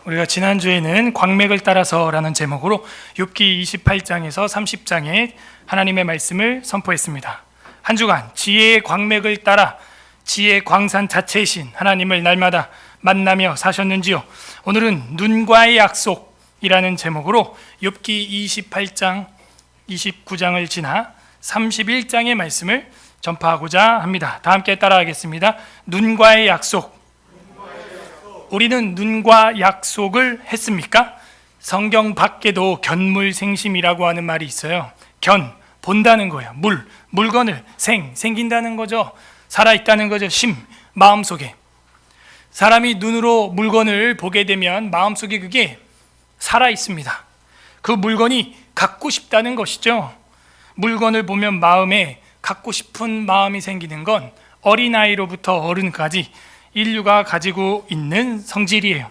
우리가 지난주에는 광맥을 따라서라는 제목으로 욥기 28장에서 30장에 하나님의 말씀을 선포했습니다. 한 주간 지혜의 광맥을 따라 지혜의 광산 자체이신 하나님을 날마다 만나며 사셨는지요? 오늘은 눈과의 약속이라는 제목으로 욥기 28장, 29장을 지나 31장의 말씀을 전파하고자 합니다. 다 함께 따라하겠습니다. 눈과의 약속. 우리는 눈과 약속을 했습니까? 성경 밖에도 견물생심이라고 하는 말이 있어요. 견, 본다는 거예요. 물건을 생긴다는 거죠. 살아있다는 거죠. 심, 마음속에. 사람이 눈으로 물건을 보게 되면 마음속에 그게 살아있습니다. 그 물건이 갖고 싶다는 것이죠. 물건을 보면 마음에 갖고 싶은 마음이 생기는 건 어린아이로부터 어른까지 인류가 가지고 있는 성질이에요.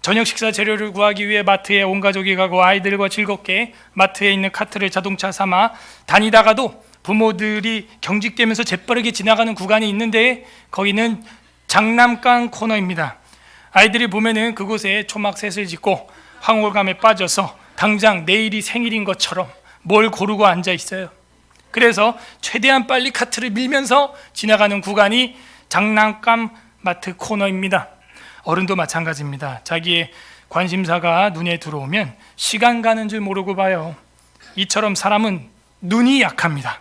저녁 식사 재료를 구하기 위해 마트에 온 가족이 가고 아이들과 즐겁게 마트에 있는 카트를 자동차 삼아 다니다가도 부모들이 경직되면서 재빠르게 지나가는 구간이 있는데 거기는 장난감 코너입니다. 아이들이 보면은 그곳에 초막셋을 짓고 황홀감에 빠져서 당장 내일이 생일인 것처럼 뭘 고르고 앉아 있어요. 그래서 최대한 빨리 카트를 밀면서 지나가는 구간이 장난감 마트 코너입니다. 어른도 마찬가지입니다. 자기의 관심사가 눈에 들어오면 시간 가는 줄 모르고 봐요. 이처럼 사람은 눈이 약합니다.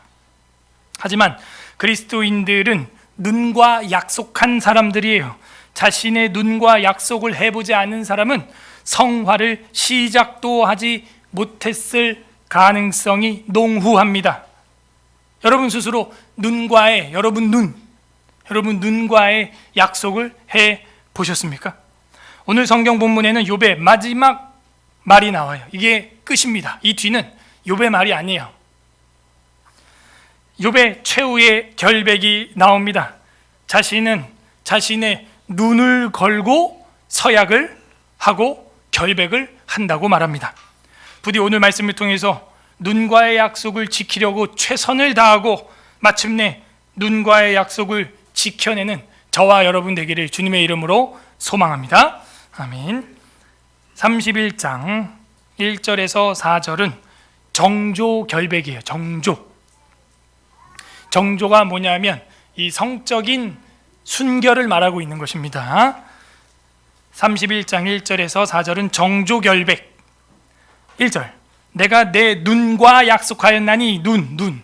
하지만 그리스도인들은 눈과 약속한 사람들이에요. 자신의 눈과 약속을 해보지 않은 사람은 성화를 시작도 하지 못했을 가능성이 농후합니다. 여러분 스스로 여러분 눈과의 약속을 해 보셨습니까? 오늘 성경 본문에는 욥의 마지막 말이 나와요. 이게 끝입니다. 이 뒤는 욥의 말이 아니에요. 욥의 최후의 결백이 나옵니다. 자신은 자신의 눈을 걸고 서약을 하고 결백을 한다고 말합니다. 부디 오늘 말씀을 통해서 눈과의 약속을 지키려고 최선을 다하고 마침내 눈과의 약속을 지켜내는 저와 여러분 되기를 주님의 이름으로 소망합니다. 아멘. 31장 1절에서 4절은 정조결백이에요. 정조가 뭐냐면 이 성적인 순결을 말하고 있는 것입니다. 31장 1절에서 4절은 정조결백. 1절, 내가 내 눈과 약속하였나니. 눈.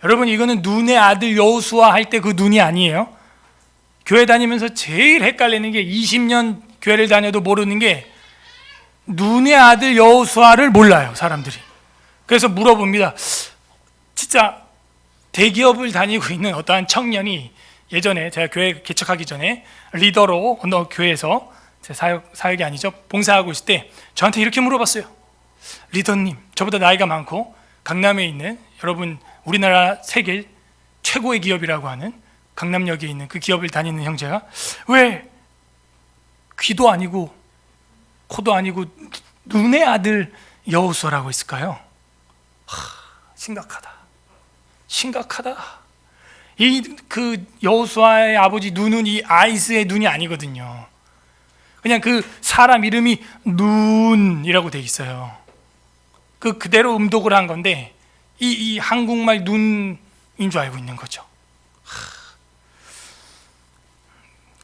여러분, 이거는 눈의 아들 여호수아 할 때 그 눈이 아니에요. 교회 다니면서 제일 헷갈리는 게 20년 교회를 다녀도 모르는 게 눈의 아들 여호수아를 몰라요, 사람들이. 그래서 물어봅니다. 진짜 대기업을 다니고 있는 어떠한 청년이 예전에 제가 교회 개척하기 전에 리더로 어느 교회에서 제 사역이 아니죠, 봉사하고 있을 때 저한테 이렇게 물어봤어요. 리더님, 저보다 나이가 많고 강남에 있는 여러분 우리나라 세계 최고의 기업이라고 하는 강남역에 있는 그 기업을 다니는 형제가 왜 귀도 아니고 코도 아니고 눈의 아들 여호수아라고 했을까요? 심각하다. 이 그 여호수아의 아버지 눈은 이 아이스의 눈이 아니거든요. 그냥 그 사람 이름이 눈이라고 돼 있어요. 그대로 음독을 한 건데 이 한국말 눈인 줄 알고 있는 거죠.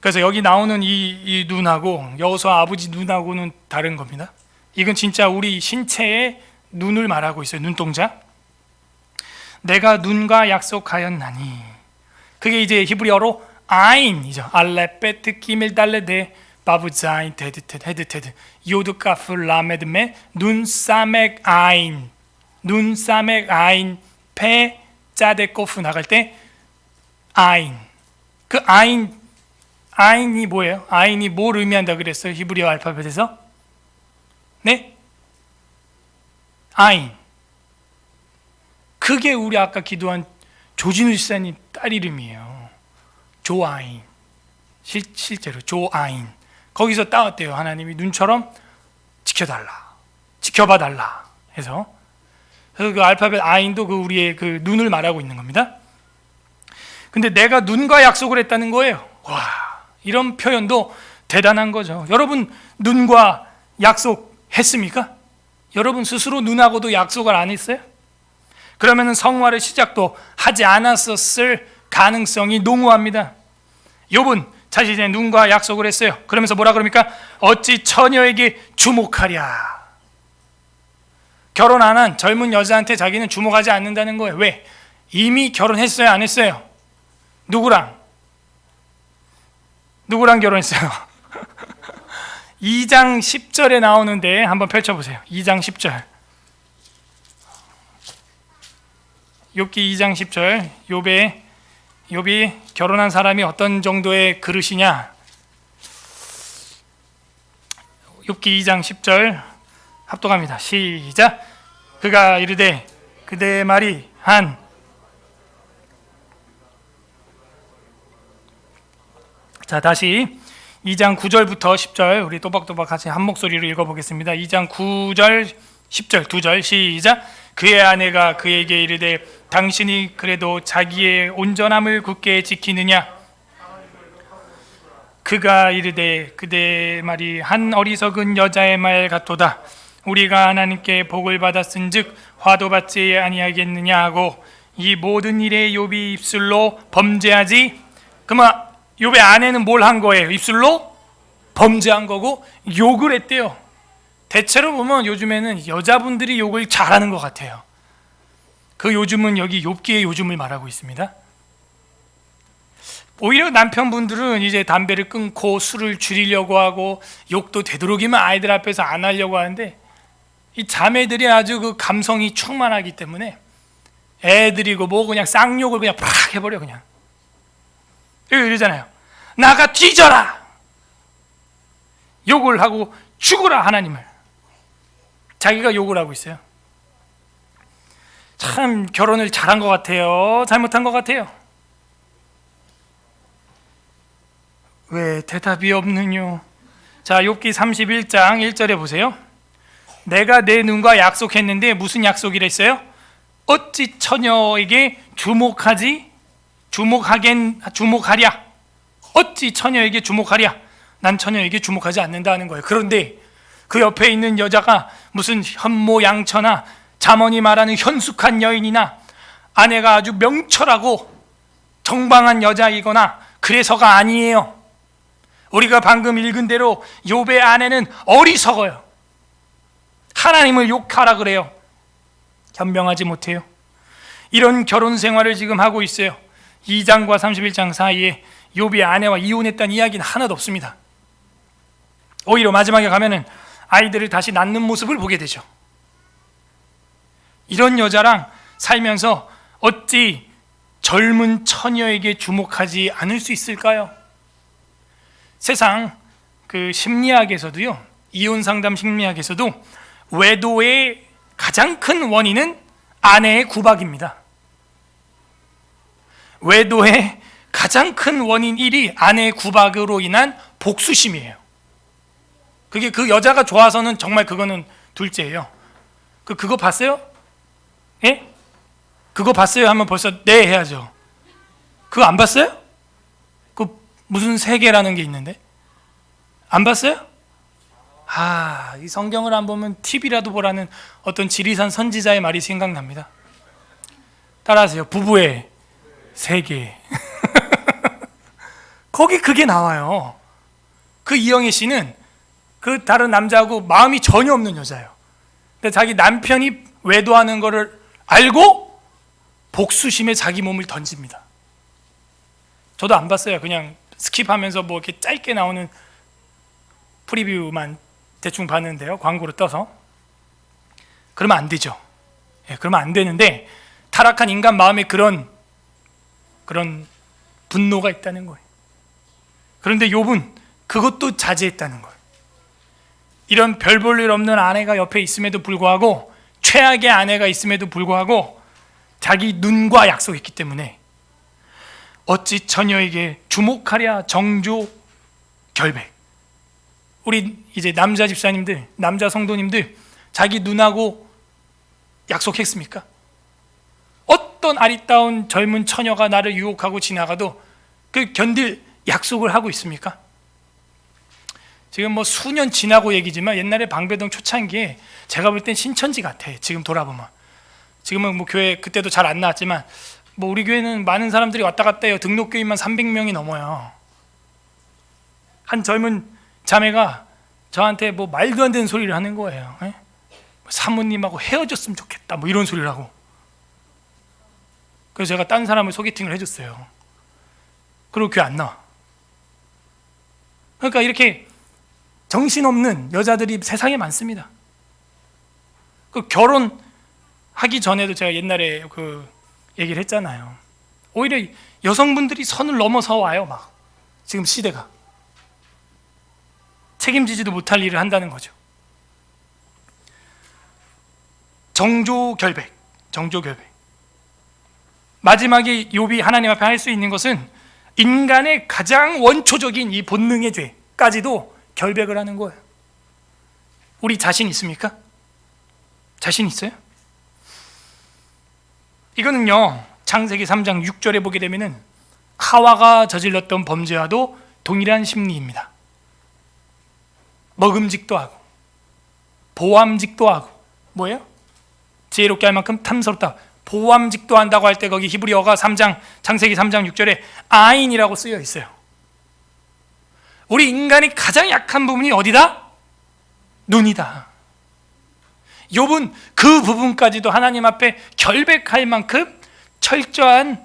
그래서 여기 나오는 이 눈하고 여호수아 아버지 눈하고는 다른 겁니다. 이건 진짜 우리 신체의 눈을 말하고 있어요. 눈동자. 내가 눈과 약속하였나니. 그게 이제 히브리어로 아인이죠. 알레베트 기밀 달레데 바부자인 헤드테드 요드카프 라메드메 눈사맥 아인 페 짜데코프 나갈 때 아인. 그 아인이 뭐예요? 아인이 뭘 의미한다 그랬어요? 히브리어 알파벳에서? 네? 아인. 그게 우리 아까 기도한 조진우 지사님 딸 이름이에요. 조아인. 실제로 조아인. 거기서 따왔대요. 하나님이 눈처럼 지켜봐 달라 해서. 그래서 그 알파벳 아인도 그 우리의 그 눈을 말하고 있는 겁니다. 근데 내가 눈과 약속을 했다는 거예요. 와, 이런 표현도 대단한 거죠. 여러분 눈과 약속했습니까? 여러분 스스로 눈하고도 약속을 안 했어요? 그러면 성화를 시작도 하지 않았었을 가능성이 농후합니다. 욥은 자신의 눈과 약속을 했어요. 그러면서 뭐라 그럽니까? 어찌 처녀에게 주목하랴. 결혼 안 한 젊은 여자한테 자기는 주목하지 않는다는 거예요. 왜? 이미 결혼했어요? 안 했어요? 누구랑 결혼했어요? 2장 10절에 나오는데 한번 펼쳐보세요. 2장 10절. 욥기 2장 10절. 욥이 결혼한 사람이 어떤 정도의 그릇이냐? 욥기 2장 10절 합독합니다. 시작. 그가 이르되 그대의 말이 한 자, 다시 2장 9절부터 10절 우리 또박또박 같이 한 목소리로 읽어보겠습니다. 2장 9절 10절 두 절 시작. 그의 아내가 그에게 이르되 당신이 그래도 자기의 온전함을 굳게 지키느냐? 그가 이르되 그대의 말이 한 어리석은 여자의 말 같도다. 우리가 하나님께 복을 받았은즉 화도 받지 아니하겠느냐 하고 이 모든 일에 욥이 입술로 범죄하지. 그러면 욥의 아내는 뭘 한 거예요? 입술로 범죄한 거고 욕을 했대요. 대체로 보면 요즘에는 여자분들이 욕을 잘하는 것 같아요. 그 요즘은 여기 욥기의 요즘을 말하고 있습니다. 오히려 남편분들은 이제 담배를 끊고 술을 줄이려고 하고 욕도 되도록이면 아이들 앞에서 안 하려고 하는데 이 자매들이 아주 그 감성이 충만하기 때문에 애들이고 뭐 그냥 쌍욕을 그냥 팍 해버려. 그냥 이러잖아요. 나가 뒤져라. 욕을 하고 죽으라 하나님을. 자기가 욕을 하고 있어요. 참 결혼을 잘한 것 같아요? 잘못한 것 같아요? 왜 대답이 없느뇨? 자, 욥기 31장 1절에 보세요. 내가 내 눈과 약속했는데 무슨 약속이랬어요? 어찌 처녀에게 주목하랴? 어찌 처녀에게 주목하랴? 난 처녀에게 주목하지 않는다는 거예요. 그런데 그 옆에 있는 여자가 무슨 현모양처나 잠언이 말하는 현숙한 여인이나 아내가 아주 명철하고 정방한 여자이거나 그래서가 아니에요. 우리가 방금 읽은 대로 욥의 아내는 어리석어요. 하나님을 욕하라 그래요. 현명하지 못해요. 이런 결혼 생활을 지금 하고 있어요. 2장과 31장 사이에 욥이 아내와 이혼했다는 이야기는 하나도 없습니다. 오히려 마지막에 가면은 아이들을 다시 낳는 모습을 보게 되죠. 이런 여자랑 살면서 어찌 젊은 처녀에게 주목하지 않을 수 있을까요? 세상 그 심리학에서도요, 이혼 상담 심리학에서도 외도의 가장 큰 원인은 아내의 구박입니다. 외도의 가장 큰 원인 1이 아내의 구박으로 인한 복수심이에요. 그게 그 여자가 좋아서는 정말 그거는 둘째예요. 그거 봤어요? 예? 그거 봤어요? 하면 벌써 네 해야죠. 그거 안 봤어요? 그 무슨 세계라는 게 있는데 안 봤어요? 이 성경을 안 보면 TV라도 보라는 어떤 지리산 선지자의 말이 생각납니다. 따라하세요. 부부의 세계. 거기 그게 나와요. 그 이영애 씨는 그 다른 남자하고 마음이 전혀 없는 여자예요. 근데 자기 남편이 외도하는 거를 알고 복수심에 자기 몸을 던집니다. 저도 안 봤어요. 그냥 스킵하면서 뭐 이렇게 짧게 나오는 프리뷰만 대충 봤는데요. 광고로 떠서. 그러면 안 되죠. 그러면 안 되는데 타락한 인간 마음에 그런 분노가 있다는 거예요. 그런데 욥은 그것도 자제했다는 거예요. 이런 별 볼 일 없는 아내가 옆에 있음에도 불구하고, 최악의 아내가 있음에도 불구하고 자기 눈과 약속했기 때문에 어찌 처녀에게 주목하랴 정조 결백. 우리 이제 남자 집사님들, 남자 성도님들 자기 눈하고 약속했습니까? 어떤 아리따운 젊은 처녀가 나를 유혹하고 지나가도 그 견딜 약속을 하고 있습니까? 지금 뭐 수년 지나고 얘기지만 옛날에 방배동 초창기에 제가 볼 땐 신천지 같아. 지금 돌아보면. 지금은 뭐 교회 그때도 잘 안 나왔지만 뭐 우리 교회는 많은 사람들이 왔다 갔다 해요. 등록교인만 300명이 넘어요. 한 젊은 자매가 저한테 뭐 말도 안 되는 소리를 하는 거예요. 에? 사모님하고 헤어졌으면 좋겠다 뭐 이런 소리를 하고. 그래서 제가 딴 사람을 소개팅을 해줬어요. 그리고 교회 안 나와. 그러니까 이렇게 정신없는 여자들이 세상에 많습니다. 그 결혼하기 전에도 제가 옛날에 그 얘기를 했잖아요. 오히려 여성분들이 선을 넘어서 와요. 막 지금 시대가 책임지지도 못할 일을 한다는 거죠. 정조결백. 마지막에 욥이 하나님 앞에 할 수 있는 것은 인간의 가장 원초적인 이 본능의 죄까지도 결백을 하는 거예요. 우리 자신 있습니까? 자신 있어요? 이거는요, 창세기 3장 6절에 보게 되면은 하와가 저질렀던 범죄와도 동일한 심리입니다. 먹음직도 하고 보암직도 하고 뭐예요? 지혜롭게 할 만큼 탐스럽다. 보암직도 한다고 할 때 거기 히브리어가 3장 창세기 3장 6절에 아인이라고 쓰여 있어요. 우리 인간이 가장 약한 부분이 어디다? 눈이다. 욥은 그 부분까지도 하나님 앞에 결백할 만큼 철저한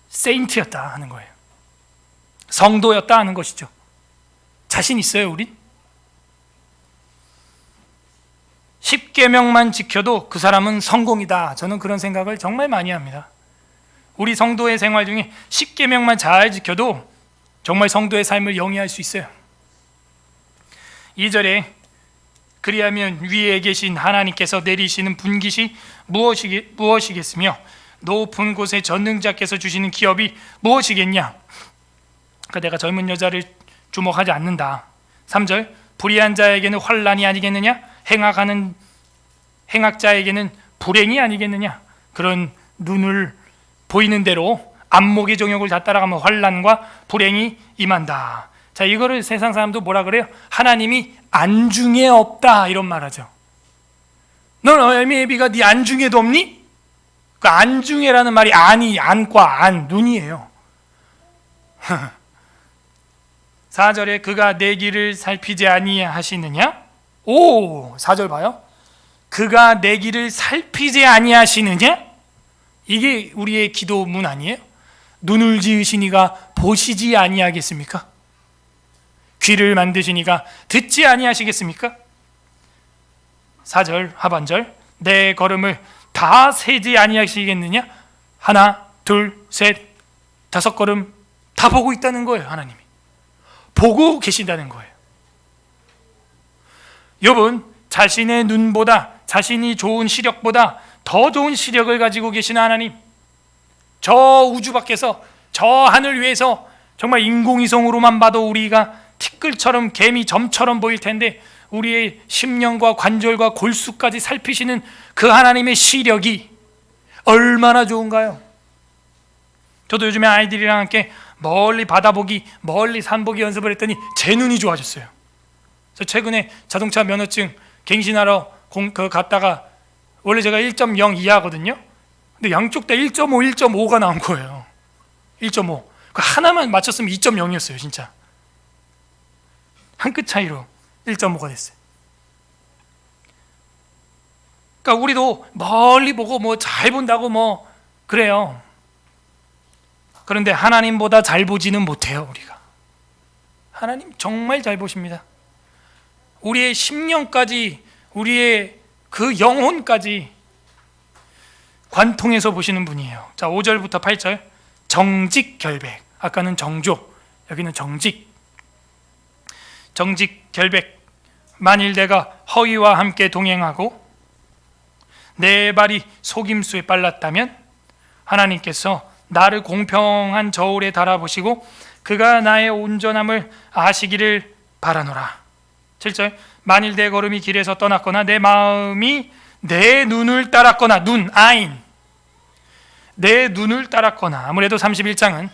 세인트였다 하는 거예요. 성도였다 하는 것이죠. 자신 있어요, 우린? 10계명만 지켜도 그 사람은 성공이다. 저는 그런 생각을 정말 많이 합니다. 우리 성도의 생활 중에 10계명만 잘 지켜도 정말 성도의 삶을 영위할 수 있어요. 2절에 그리하면 위에 계신 하나님께서 내리시는 분깃이 무엇이겠으며 높은 곳에 전능자께서 주시는 기업이 무엇이겠냐. 그러니까 내가 젊은 여자를 주목하지 않는다. 3절 불의한 자에게는 환난이 아니겠느냐, 행악자에게는 불행이 아니겠느냐. 그런 눈을 보이는 대로 안목의 정욕을 다 따라가면 환난과 불행이 임한다. 자, 이거를 세상 사람도 뭐라 그래요? 하나님이 안중에 없다 이런 말하죠. 넌 어미애비가 네 안중에도 없니? 그 안중에라는 말이 안이 안과 안 눈이에요. 4절에 그가 내 길을 살피지 아니하시느냐? 오, 4절 봐요. 그가 내 길을 살피지 아니하시느냐? 이게 우리의 기도문 아니에요? 눈을 지으신 이가 보시지 아니하겠습니까? 귀를 만드신 이가 듣지 아니하시겠습니까? 4절 하반절 내 걸음을 다 세지 아니하시겠느냐? 하나, 둘, 셋, 5걸음 다 보고 있다는 거예요. 하나님이 보고 계신다는 거예요. 욥은 자신의 눈보다, 자신이 좋은 시력보다 더 좋은 시력을 가지고 계신 하나님, 저 우주 밖에서, 저 하늘 위에서 정말 인공위성으로만 봐도 우리가 티끌처럼, 개미 점처럼 보일 텐데 우리의 심령과 관절과 골수까지 살피시는 그 하나님의 시력이 얼마나 좋은가요? 저도 요즘에 아이들이랑 함께 멀리 바다보기, 멀리 산보기 연습을 했더니 제 눈이 좋아졌어요. 그래서 최근에 자동차 면허증 갱신하러 갔다가 원래 제가 1.0 이하거든요. 근데 양쪽 다 1.5, 1.5가 나온 거예요. 1.5. 그 하나만 맞췄으면 2.0이었어요, 진짜. 한 끗 차이로 1.5가 됐어요. 그러니까 우리도 멀리 보고 뭐 잘 본다고 뭐 그래요. 그런데 하나님보다 잘 보지는 못해요, 우리가. 하나님 정말 잘 보십니다. 우리의 심령까지, 우리의 그 영혼까지 관통해서 보시는 분이에요. 자, 5절부터 8절 정직 결백. 아까는 정조, 여기는 정직. 정직 결백. 만일 내가 허위와 함께 동행하고 내 발이 속임수에 빨랐다면 하나님께서 나를 공평한 저울에 달아보시고 그가 나의 온전함을 아시기를 바라노라. 7절 만일 내 걸음이 길에서 떠났거나 내 마음이 내 눈을 따랐거나, 눈, 아인, 내 눈을 따랐거나. 아무래도 31장은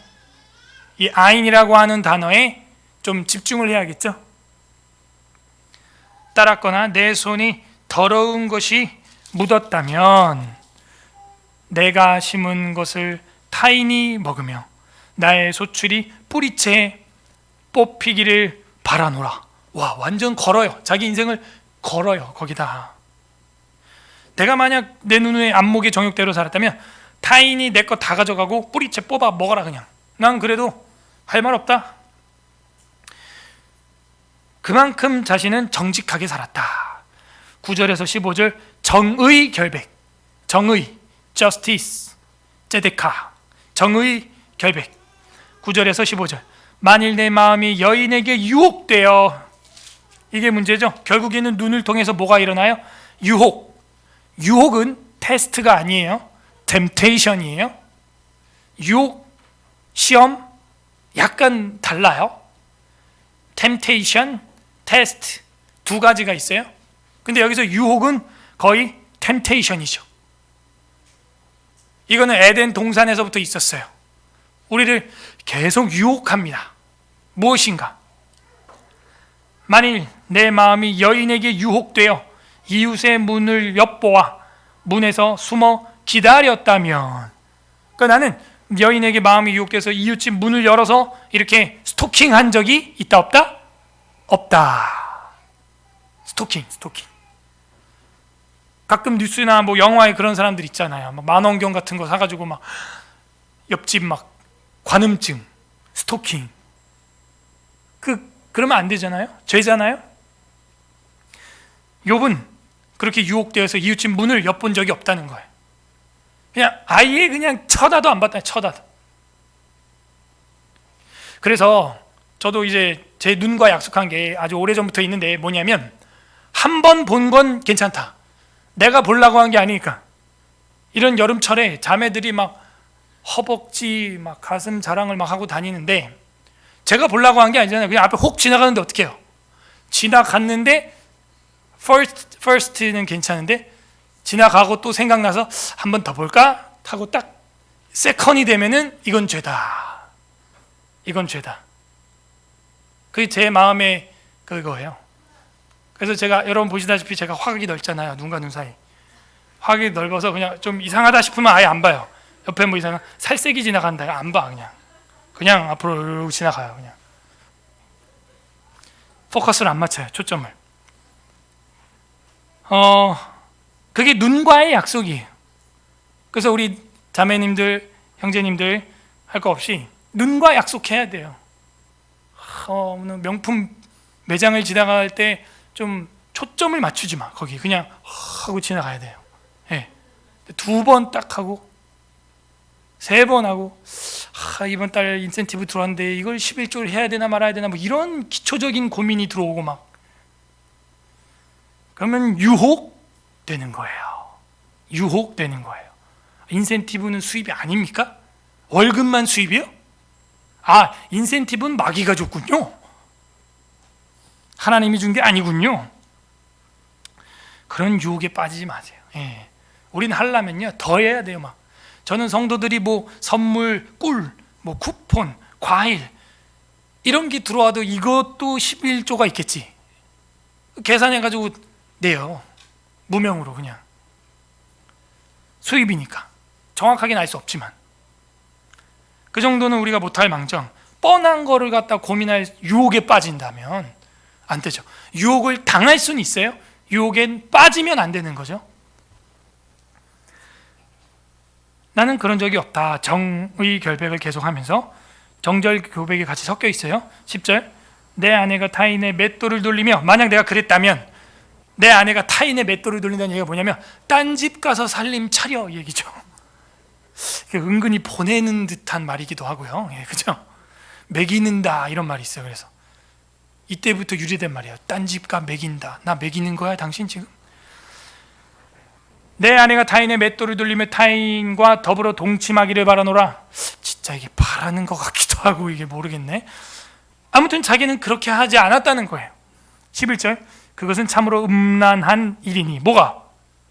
이 아인이라고 하는 단어에 좀 집중을 해야겠죠. 따랐거나 내 손이 더러운 것이 묻었다면 내가 심은 것을 타인이 먹으며 나의 소출이 뿌리채 뽑히기를 바라노라. 와, 완전 걸어요. 자기 인생을 걸어요. 거기다. 내가 만약 내 눈의 안목의 정욕대로 살았다면 타인이 내 거 다 가져가고 뿌리채 뽑아 먹어라 그냥. 난 그래도 할 말 없다. 그만큼 자신은 정직하게 살았다. 9절에서 15절 정의 결백, 정의, justice, 제데카, 정의 결백. 9절에서 15절 만일 내 마음이 여인에게 유혹되어, 이게 문제죠. 결국에는 눈을 통해서 뭐가 일어나요? 유혹은 테스트가 아니에요. 템테이션이에요. 유혹, 시험 약간 달라요. 템테이션, 테스트 두 가지가 있어요. 근데 여기서 유혹은 거의 템테이션이죠. 이거는 에덴 동산에서부터 있었어요. 우리를 계속 유혹합니다. 무엇인가? 만일 내 마음이 여인에게 유혹되어 이웃의 문을 엿보아 문에서 숨어 기다렸다면, 그러니까 나는 여인에게 마음이 유혹돼서 이웃집 문을 열어서 이렇게 스토킹한 적이 있다 없다? 없다. 스토킹. 가끔 뉴스나 뭐 영화에 그런 사람들 있잖아요. 막 만원경 같은 거 사가지고 막 옆집 막 관음증, 스토킹. 그러면 안 되잖아요. 죄잖아요. 욥은 그렇게 유혹되어서 이웃집 문을 엿본 적이 없다는 거예요. 그냥 아예 그냥 쳐다도 안 봤다. 쳐다도. 그래서 저도 이제 제 눈과 약속한 게 아주 오래전부터 있는데 뭐냐면, 한 번 본 건 괜찮다. 내가 보려고 한 게 아니니까. 이런 여름철에 자매들이 막 허벅지 막 가슴 자랑을 막 하고 다니는데 제가 보려고 한 게 아니잖아요. 그냥 앞에 혹 지나가는데 어떡해요? 지나갔는데 first는 괜찮은데 지나가고 또 생각나서 한 번 더 볼까? 하고 딱 세컨이 되면은 이건 죄다. 그게 제 마음의 그거예요. 그래서 제가 여러분 보시다시피 제가 화각이 넓잖아요. 눈과 눈 사이. 화각이 넓어서 그냥 좀 이상하다 싶으면 아예 안 봐요. 옆에 뭐 이상한 살색이 지나간다 안 봐. 그냥 앞으로 지나가요. 그냥 포커스를 안 맞춰요. 초점을. 그게 눈과의 약속이에요. 그래서 우리 자매님들, 형제님들 할 거 없이 눈과 약속해야 돼요. 명품 매장을 지나갈 때 좀 초점을 맞추지 마. 거기 그냥 하고 지나가야 돼요. 네. 2번 딱 하고 3번 하고 이번 달 인센티브 들어왔는데 이걸 11조를 해야 되나 말아야 되나 뭐 이런 기초적인 고민이 들어오고 막 그러면 유혹되는 거예요. 인센티브는 수입이 아닙니까? 월급만 수입이요? 인센티브는 마귀가 줬군요. 하나님이 준 게 아니군요. 그런 유혹에 빠지지 마세요. 예. 우린 하려면요 더 해야 돼요. 막 저는 성도들이 뭐 선물, 꿀, 뭐 쿠폰, 과일 이런 게 들어와도 이것도 11조가 있겠지. 계산해가지고 내요. 무명으로 그냥. 수입이니까. 정확하게는 알 수 없지만. 그 정도는 우리가 못할 망정, 뻔한 거를 갖다 고민할 유혹에 빠진다면 안 되죠. 유혹을 당할 수는 있어요. 유혹엔 빠지면 안 되는 거죠. 나는 그런 적이 없다. 정의 결백을 계속하면서 정절 고백이 같이 섞여 있어요. 10절 내 아내가 타인의 맷돌을 돌리며, 만약 내가 그랬다면 내 아내가 타인의 맷돌을 돌린다는 얘기가 뭐냐면 딴 집 가서 살림 차려 얘기죠. 은근히 보내는 듯한 말이기도 하고요. 그죠? 매기는다 이런 말이 있어요. 그래서 이때부터 유래된 말이에요. 딴 집가 매긴다. 나 매기는 거야 당신 지금? 내 아내가 타인의 맷돌을 돌리며 타인과 더불어 동침하기를 바라노라. 진짜 이게 바라는 것 같기도 하고 이게 모르겠네. 아무튼 자기는 그렇게 하지 않았다는 거예요. 11절 그것은 참으로 음란한 일이니. 뭐가?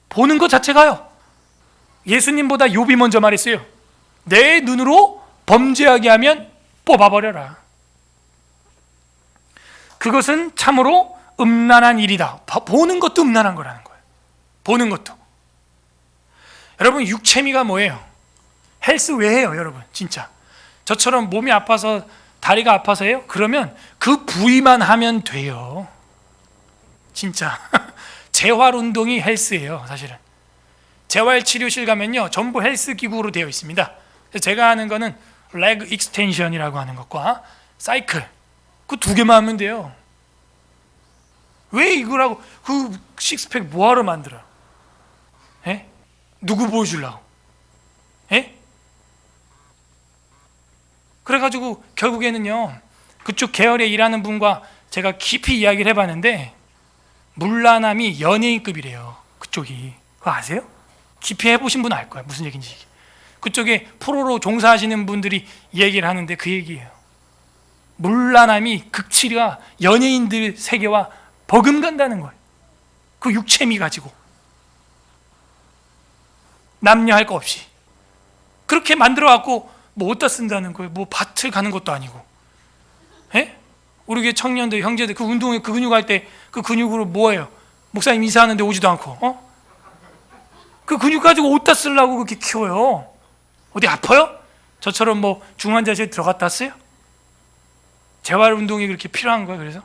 보는 것 자체가요. 예수님보다 욥이 먼저 말했어요. 내 눈으로 범죄하게 하면 뽑아버려라. 그것은 참으로 음란한 일이다. 보는 것도 음란한 거라는 거예요. 보는 것도. 여러분, 육체미가 뭐예요? 헬스 왜 해요, 여러분? 진짜 저처럼 몸이 아파서, 다리가 아파서 해요? 그러면 그 부위만 하면 돼요. 진짜 재활 운동이 헬스예요. 사실은 재활치료실 가면요, 전부 헬스 기구로 되어 있습니다. 그래서 제가 하는 거는 레그 익스텐션이라고 하는 것과 사이클, 그 두 개만 하면 돼요. 왜 이거라고, 그 식스팩 뭐하러 만들어? 에? 누구 보여주려고? 에? 그래가지고 결국에는요, 그쪽 계열에 일하는 분과 제가 깊이 이야기를 해봤는데 물란함이 연예인급이래요. 그쪽이. 그거 아세요? 깊이 해보신 분은 알 거야, 무슨 얘기인지. 그쪽에 프로로 종사하시는 분들이 얘기를 하는데 그 얘기예요. 물란함이, 극치가 연예인들 세계와 버금간다는 거예요. 그 육체미 가지고 남녀 할 거 없이 그렇게 만들어 갖고 뭐 어디다 쓴다는 거예요? 뭐 밭을 가는 것도 아니고. 에? 우리 교회 청년들, 형제들 그 운동에 그 근육 할 때 그 근육으로 뭐예요? 목사님 이사하는데 오지도 않고, 그 근육 가지고 어디다 쓰려고 그렇게 키워요? 어디 아파요? 저처럼 뭐 중환자실에 들어갔다 왔어요? 재활 운동이 그렇게 필요한 거예요. 그래서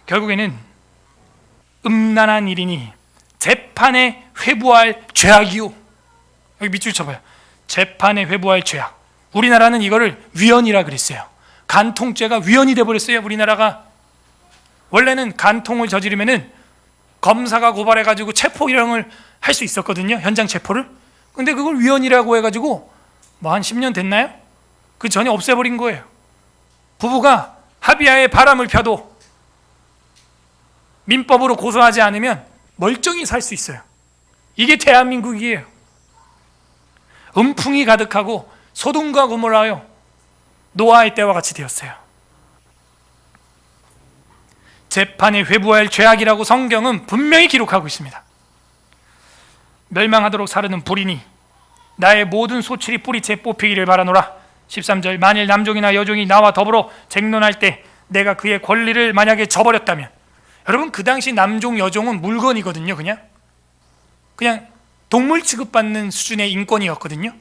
결국에는 음란한 일이니 재판에 회부할 죄악이요. 여기 밑줄 쳐봐요. 재판에 회부할 죄악. 우리나라는 이거를 위헌이라 그랬어요. 간통죄가 위헌이 돼버렸어요. 우리나라가 원래는 간통을 저지르면은 검사가 고발해가지고 체포 일행을 할 수 있었거든요. 현장 체포를. 근데 그걸 위헌이라고 해가지고 뭐 한 10년 됐나요? 그 전에 없애버린 거예요. 부부가 합의하에 바람을 펴도 민법으로 고소하지 않으면 멀쩡히 살 수 있어요. 이게 대한민국이에요. 음풍이 가득하고 소돔과 고모라요, 노아의 때와 같이 되었어요. 재판에 회부할 죄악이라고 성경은 분명히 기록하고 있습니다. 멸망하도록 사르는 불이니 나의 모든 소출이 뿌리채 뽑히기를 바라노라. 13절, 만일 남종이나 여종이 나와 더불어 쟁론할 때 내가 그의 권리를 만약에 저버렸다면, 여러분 그 당시 남종 여종은 물건이거든요. 그냥 동물 취급받는 수준의 인권이었거든요.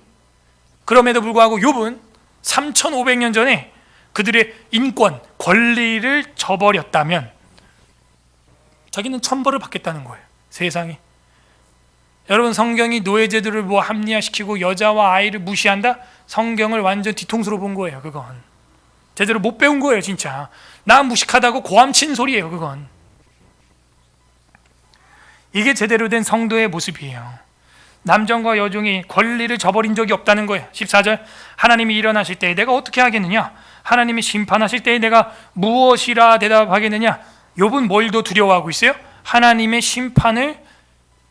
그럼에도 불구하고 욥은 3500년 전에 그들의 인권, 권리를 저버렸다면 자기는 천벌을 받겠다는 거예요. 세상에. 여러분, 성경이 노예제도를 뭐 합리화시키고 여자와 아이를 무시한다? 성경을 완전 뒤통수로 본 거예요. 그건 제대로 못 배운 거예요. 진짜 나 무식하다고 고함친 소리예요. 그건 이게 제대로 된 성도의 모습이에요. 남종과 여종이 권리를 저버린 적이 없다는 거예요. 14절, 하나님이 일어나실 때에 내가 어떻게 하겠느냐? 하나님이 심판하실 때에 내가 무엇이라 대답하겠느냐? 욥은 뭘 더 두려워하고 있어요? 하나님의 심판을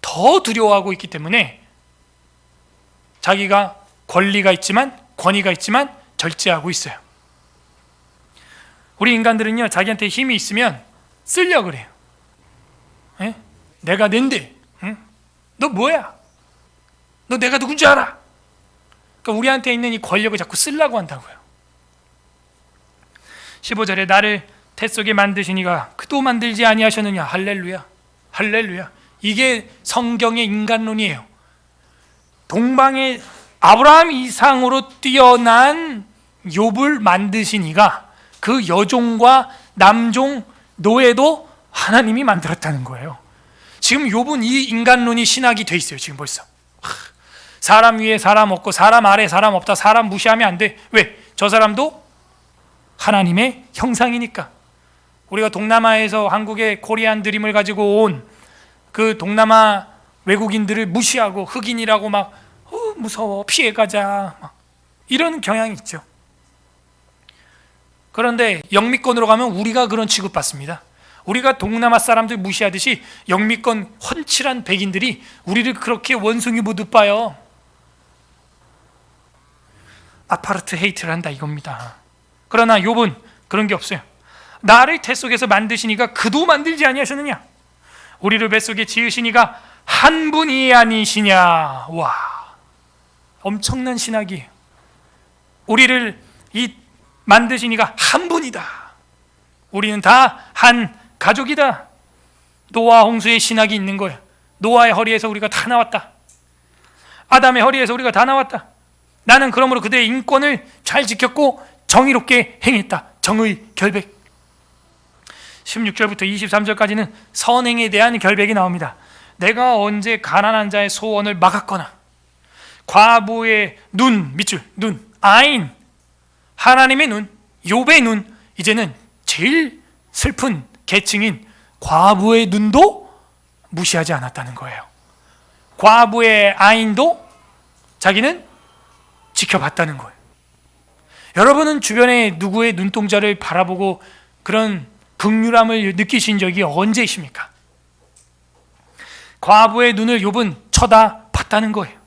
더 두려워하고 있기 때문에 자기가 권리가 있지만, 권위가 있지만 절제하고 있어요. 우리 인간들은요, 자기한테 힘이 있으면 쓰려고 그래요. 에? 내가 낸데, 응? 너 뭐야? 너 내가 누군지 알아? 그러니까 우리한테 있는 이 권력을 자꾸 쓰려고 한다고요. 15절에 나를 태 속에 만드시니가 그도 만들지 아니하셨느냐? 할렐루야, 할렐루야. 이게 성경의 인간론이에요. 동방의 아브라함 이상으로 뛰어난 욥을 만드신 이가 그 여종과 남종, 노예도 하나님이 만들었다는 거예요. 지금 욥은 이 인간론이 신학이 돼 있어요. 지금 벌써 사람 위에 사람 없고 사람 아래 사람 없다. 사람 무시하면 안 돼. 왜? 저 사람도 하나님의 형상이니까. 우리가 동남아에서 한국의 코리안 드림을 가지고 온 그 동남아 외국인들을 무시하고 흑인이라고 막 무서워, 피해가자, 막 이런 경향이 있죠. 그런데 영미권으로 가면 우리가 그런 취급받습니다. 우리가 동남아 사람들 무시하듯이 영미권 훤칠한 백인들이 우리를 그렇게 원숭이 보듯 봐요. 아파르트 헤이트를 한다 이겁니다. 그러나 욥은 그런 게 없어요. 나를 태 속에서 만드시니가 그도 만들지 아니하셨느냐? 우리를 뱃속에 지으시니가 한 분이 아니시냐? 와, 엄청난 신학이에요. 우리를 이 만드시니가 한 분이다. 우리는 다 한 가족이다. 노아 홍수의 신학이 있는 거예요. 노아의 허리에서 우리가 다 나왔다. 아담의 허리에서 우리가 다 나왔다. 나는 그러므로 그들의 인권을 잘 지켰고 정의롭게 행했다. 정의 결백. 16절부터 23절까지는 선행에 대한 결백이 나옵니다. 내가 언제 가난한 자의 소원을 막았거나 과부의 눈, 밑줄, 눈, 아인, 하나님의 눈, 욥의 눈, 이제는 제일 슬픈 계층인 과부의 눈도 무시하지 않았다는 거예요. 과부의 아인도 자기는 지켜봤다는 거예요. 여러분은 주변에 누구의 눈동자를 바라보고 그런 긍휼함을 느끼신 적이 언제이십니까? 과부의 눈을 욥은 쳐다봤다는 거예요.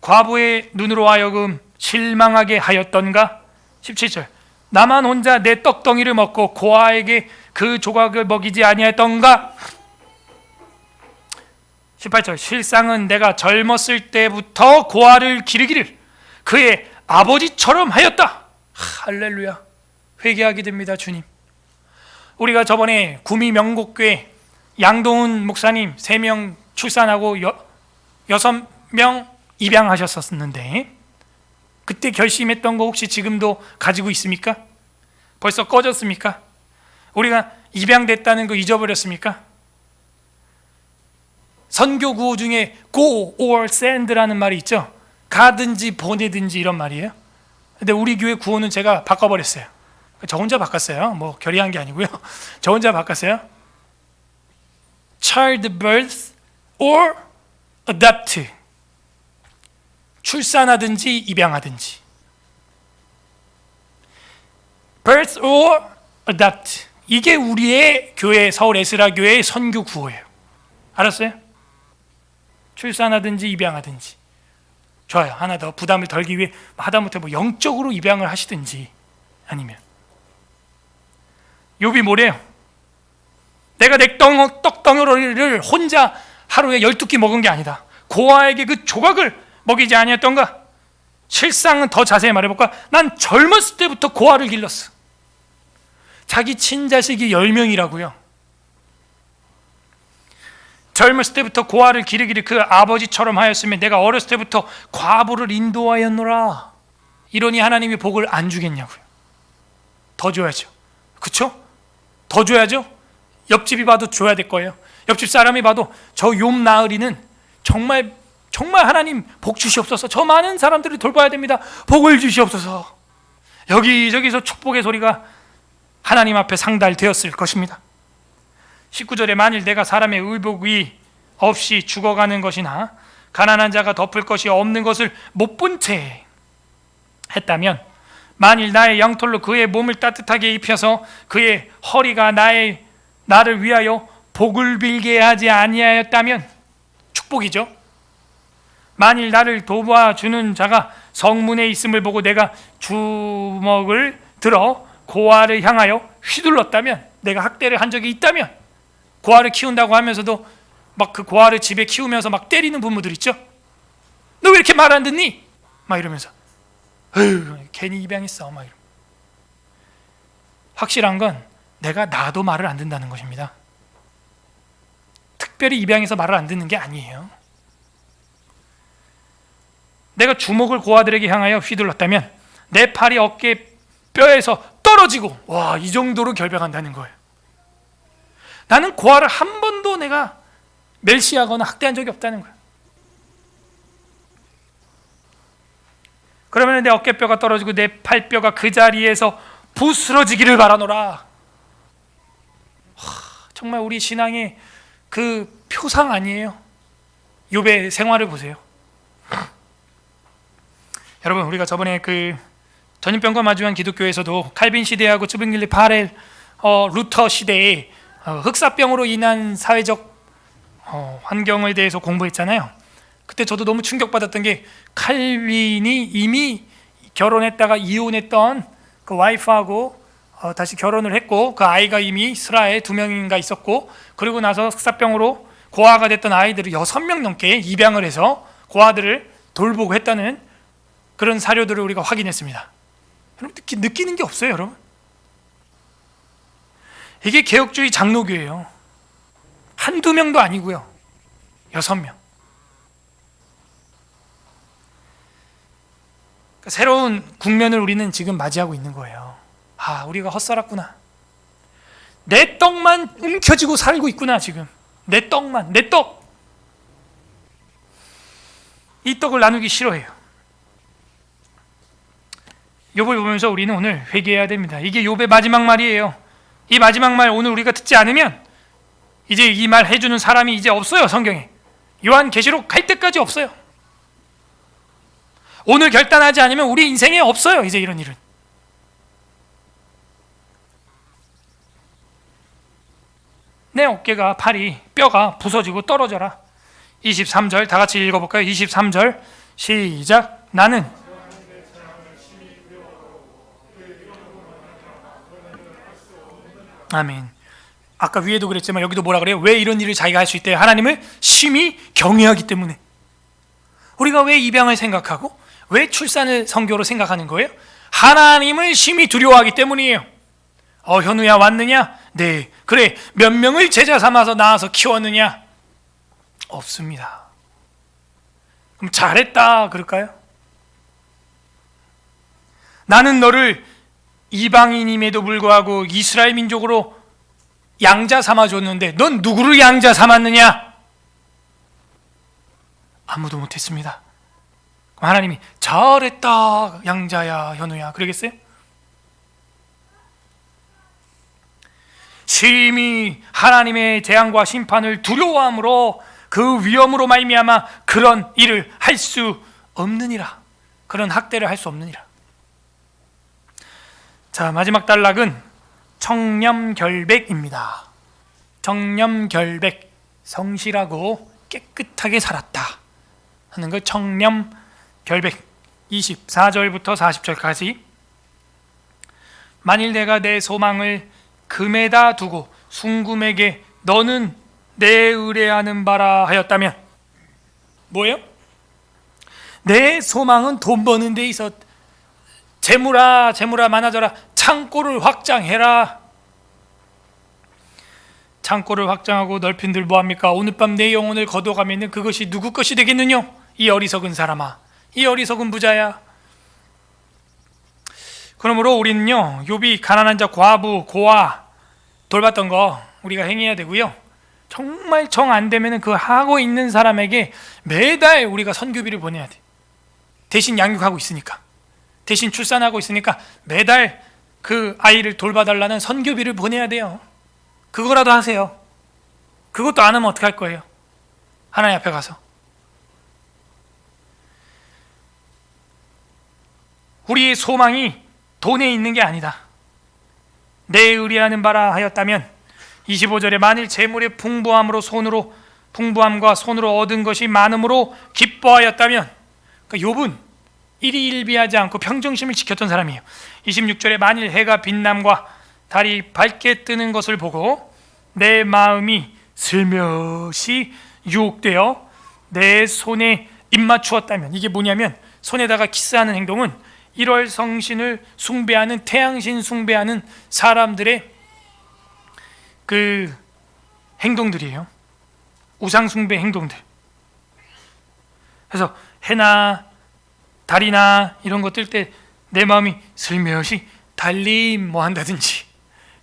과부의 눈으로 하여금 실망하게 하였던가? 17절, 나만 혼자 내 떡덩이를 먹고 고아에게 그 조각을 먹이지 아니하였던가? 18절, 실상은 내가 젊었을 때부터 고아를 기르기를 그의 아버지처럼 하였다. 할렐루야. 회개하게 됩니다. 주님, 우리가 저번에 구미 명곡교회 양동훈 목사님 3명 출산하고 6명 입양하셨었는데, 그때 결심했던 거 혹시 지금도 가지고 있습니까? 벌써 꺼졌습니까? 우리가 입양됐다는 거 잊어버렸습니까? 선교 구호 중에 go or send라는 말이 있죠. 가든지 보내든지 이런 말이에요. 근데 우리 교회 구호는 제가 바꿔버렸어요. 저 혼자 바꿨어요. 뭐 결의한 게 아니고요. 저 혼자 바꿨어요. childbirth or adopt. 출산하든지 입양하든지. birth or adopt. 이게 우리의 교회, 서울 에스라 교회의 선교 구호예요. 알았어요? 출산하든지 입양하든지. 좋아요. 하나 더 부담을 덜기 위해 하다못해 뭐 영적으로 입양을 하시든지, 아니면 욥이 뭐래요? 내가 내 떡덩어리를 혼자 하루에 12끼 먹은 게 아니다. 고아에게 그 조각을 먹이지 아니었던가? 실상은 더 자세히 말해볼까? 난 젊었을 때부터 고아를 길렀어. 자기 친자식이 10명이라고요. 젊었을 때부터 고아를 기르기를 그 아버지처럼 하였으면 내가 어렸을 때부터 과부를 인도하였노라. 이러니 하나님이 복을 안 주겠냐고요. 더 줘야죠. 그쵸? 더 줘야죠. 옆집이 봐도 줘야 될 거예요. 옆집 사람이 봐도 저 욥 나으리는 정말 하나님 복 주시옵소서. 저 많은 사람들을 돌봐야 됩니다. 복을 주시옵소서. 여기저기서 축복의 소리가 하나님 앞에 상달되었을 것입니다. 19절에 만일 내가 사람의 의복이 없이 죽어가는 것이나 가난한 자가 덮을 것이 없는 것을 못 본 채 했다면, 만일 나의 양털로 그의 몸을 따뜻하게 입혀서 그의 허리가 나를 위하여 복을 빌게 하지 아니하였다면, 축복이죠. 만일 나를 도와주는 자가 성문에 있음을 보고 내가 주먹을 들어 고아를 향하여 휘둘렀다면, 내가 학대를 한 적이 있다면, 고아를 키운다고 하면서도 막 그 고아를 집에 키우면서 막 때리는 부모들 있죠. 너 왜 이렇게 말 안 듣니? 막 이러면서 괜히 입양했어 막 이러면. 확실한 건 내가 나도 말을 안 듣는다는 것입니다. 특별히 입양해서 말을 안 듣는 게 아니에요. 내가 주먹을 고아들에게 향하여 휘둘렀다면 내 팔이 어깨 뼈에서 떨어지고, 와, 이 정도로 결백한다는 거예요. 나는 고아를 한 번도 내가 멸시하거나 학대한 적이 없다는 거예요. 그러면 내 어깨뼈가 떨어지고 내 팔뼈가 그 자리에서 부스러지기를 바라노라. 정말 우리 신앙의 그 표상 아니에요? 욥의 생활을 보세요. 여러분, 우리가 저번에 그 전염병과 마주한 기독교에서도 칼빈 시대하고 츠빙길리 바렐, 루터 시대에 흑사병으로 인한 사회적 환경에 대해서 공부했잖아요. 그때 저도 너무 충격받았던 게, 칼빈이 이미 결혼했다가 이혼했던 그 와이프하고 다시 결혼을 했고, 그 아이가 이미 이스라엘 2명인가 있었고, 그리고 나서 흑사병으로 고아가 됐던 아이들을 6명 넘게 입양을 해서 고아들을 돌보고 했다는 그런 사료들을 우리가 확인했습니다. 여러분, 느끼는 게 없어요, 여러분. 이게 개혁주의 장로교예요. 한두 명도 아니고요. 6명. 그러니까 새로운 국면을 우리는 지금 맞이하고 있는 거예요. 아, 우리가 헛살았구나. 내 떡만 움켜쥐고 살고 있구나. 지금 내 떡만, 내 떡. 이 떡을 나누기 싫어해요. 욥을 보면서 우리는 오늘 회개해야 됩니다. 이게 욥의 마지막 말이에요. 이 마지막 말 오늘 우리가 듣지 않으면 이제 이 말 해주는 사람이 이제 없어요. 성경에 요한계시록 갈 때까지 없어요. 오늘 결단하지 않으면 우리 인생에 없어요. 이제 이런 일은. 내 어깨가, 팔이, 뼈가 부서지고 떨어져라. 23절 다 같이 읽어볼까요? 23절 시작. 나는 아멘. 아까 위에도 그랬지만 여기도 뭐라 그래요? 왜 이런 일을 자기가 할 수 있대요? 하나님을 심히 경외하기 때문에. 우리가 왜 입양을 생각하고 왜 출산을 선교로 생각하는 거예요? 하나님을 심히 두려워하기 때문이에요. 현우야 왔느냐? 네. 그래, 몇 명을 제자 삼아서 낳아서 키웠느냐? 없습니다. 그럼 잘했다 그럴까요? 나는 너를 이방인임에도 불구하고 이스라엘 민족으로 양자 삼아줬는데 넌 누구를 양자 삼았느냐? 아무도 못했습니다. 그럼 하나님이 잘했다 양자야 현우야 그러겠어요? 심히 하나님의 재앙과 심판을 두려워함으로 그 위험으로 말미암아 그런 일을 할 수 없느니라. 그런 학대를 할 수 없느니라. 자, 마지막 단락은 청렴결백입니다. 청렴결백, 성실하고 깨끗하게 살았다 하는 걸 청렴결백. 24절부터 40절까지 만일 내가 내 소망을 금에다 두고 순금에게 너는 내 의뢰하는 바라 하였다면 뭐예요? 내 소망은 돈 버는 데 있어. 재물아 많아져라. 창고를 확장해라. 창고를 확장하고 넓힌들 뭐합니까? 오늘 밤 내 영혼을 거둬가면 그것이 누구 것이 되겠느냐? 이 어리석은 사람아, 이 어리석은 부자야. 그러므로 우리는요, 욥이 가난한 자, 과부, 고아 돌봤던 거 우리가 행해야 되고요, 정말 정 안 되면 그 하고 있는 사람에게 매달 우리가 선교비를 보내야 돼. 대신 양육하고 있으니까, 대신 출산하고 있으니까 매달 그 아이를 돌봐달라는 선교비를 보내야 돼요. 그거라도 하세요. 그것도 안 하면 어떡할 거예요? 하나님 앞에 가서. 우리의 소망이 돈에 있는 게 아니다. 내 의뢰하는 바라 하였다면 25절에 만일 재물의 풍부함과 손으로 얻은 것이 많음으로 기뻐하였다면, 그러니까 욥은 일희일비하지 않고 평정심을 지켰던 사람이에요. 26절에 만일 해가 빛남과 달이 밝게 뜨는 것을 보고 내 마음이 슬며시 유혹되어 내 손에 입맞추었다면, 이게 뭐냐면 손에다가 키스하는 행동은 1월 성신을 숭배하는, 태양신 숭배하는 사람들의 그 행동들이에요. 우상 숭배 행동들. 그래서 해나 달이나 이런 거 뜰 때 내 마음이 슬며시 달님 뭐 한다든지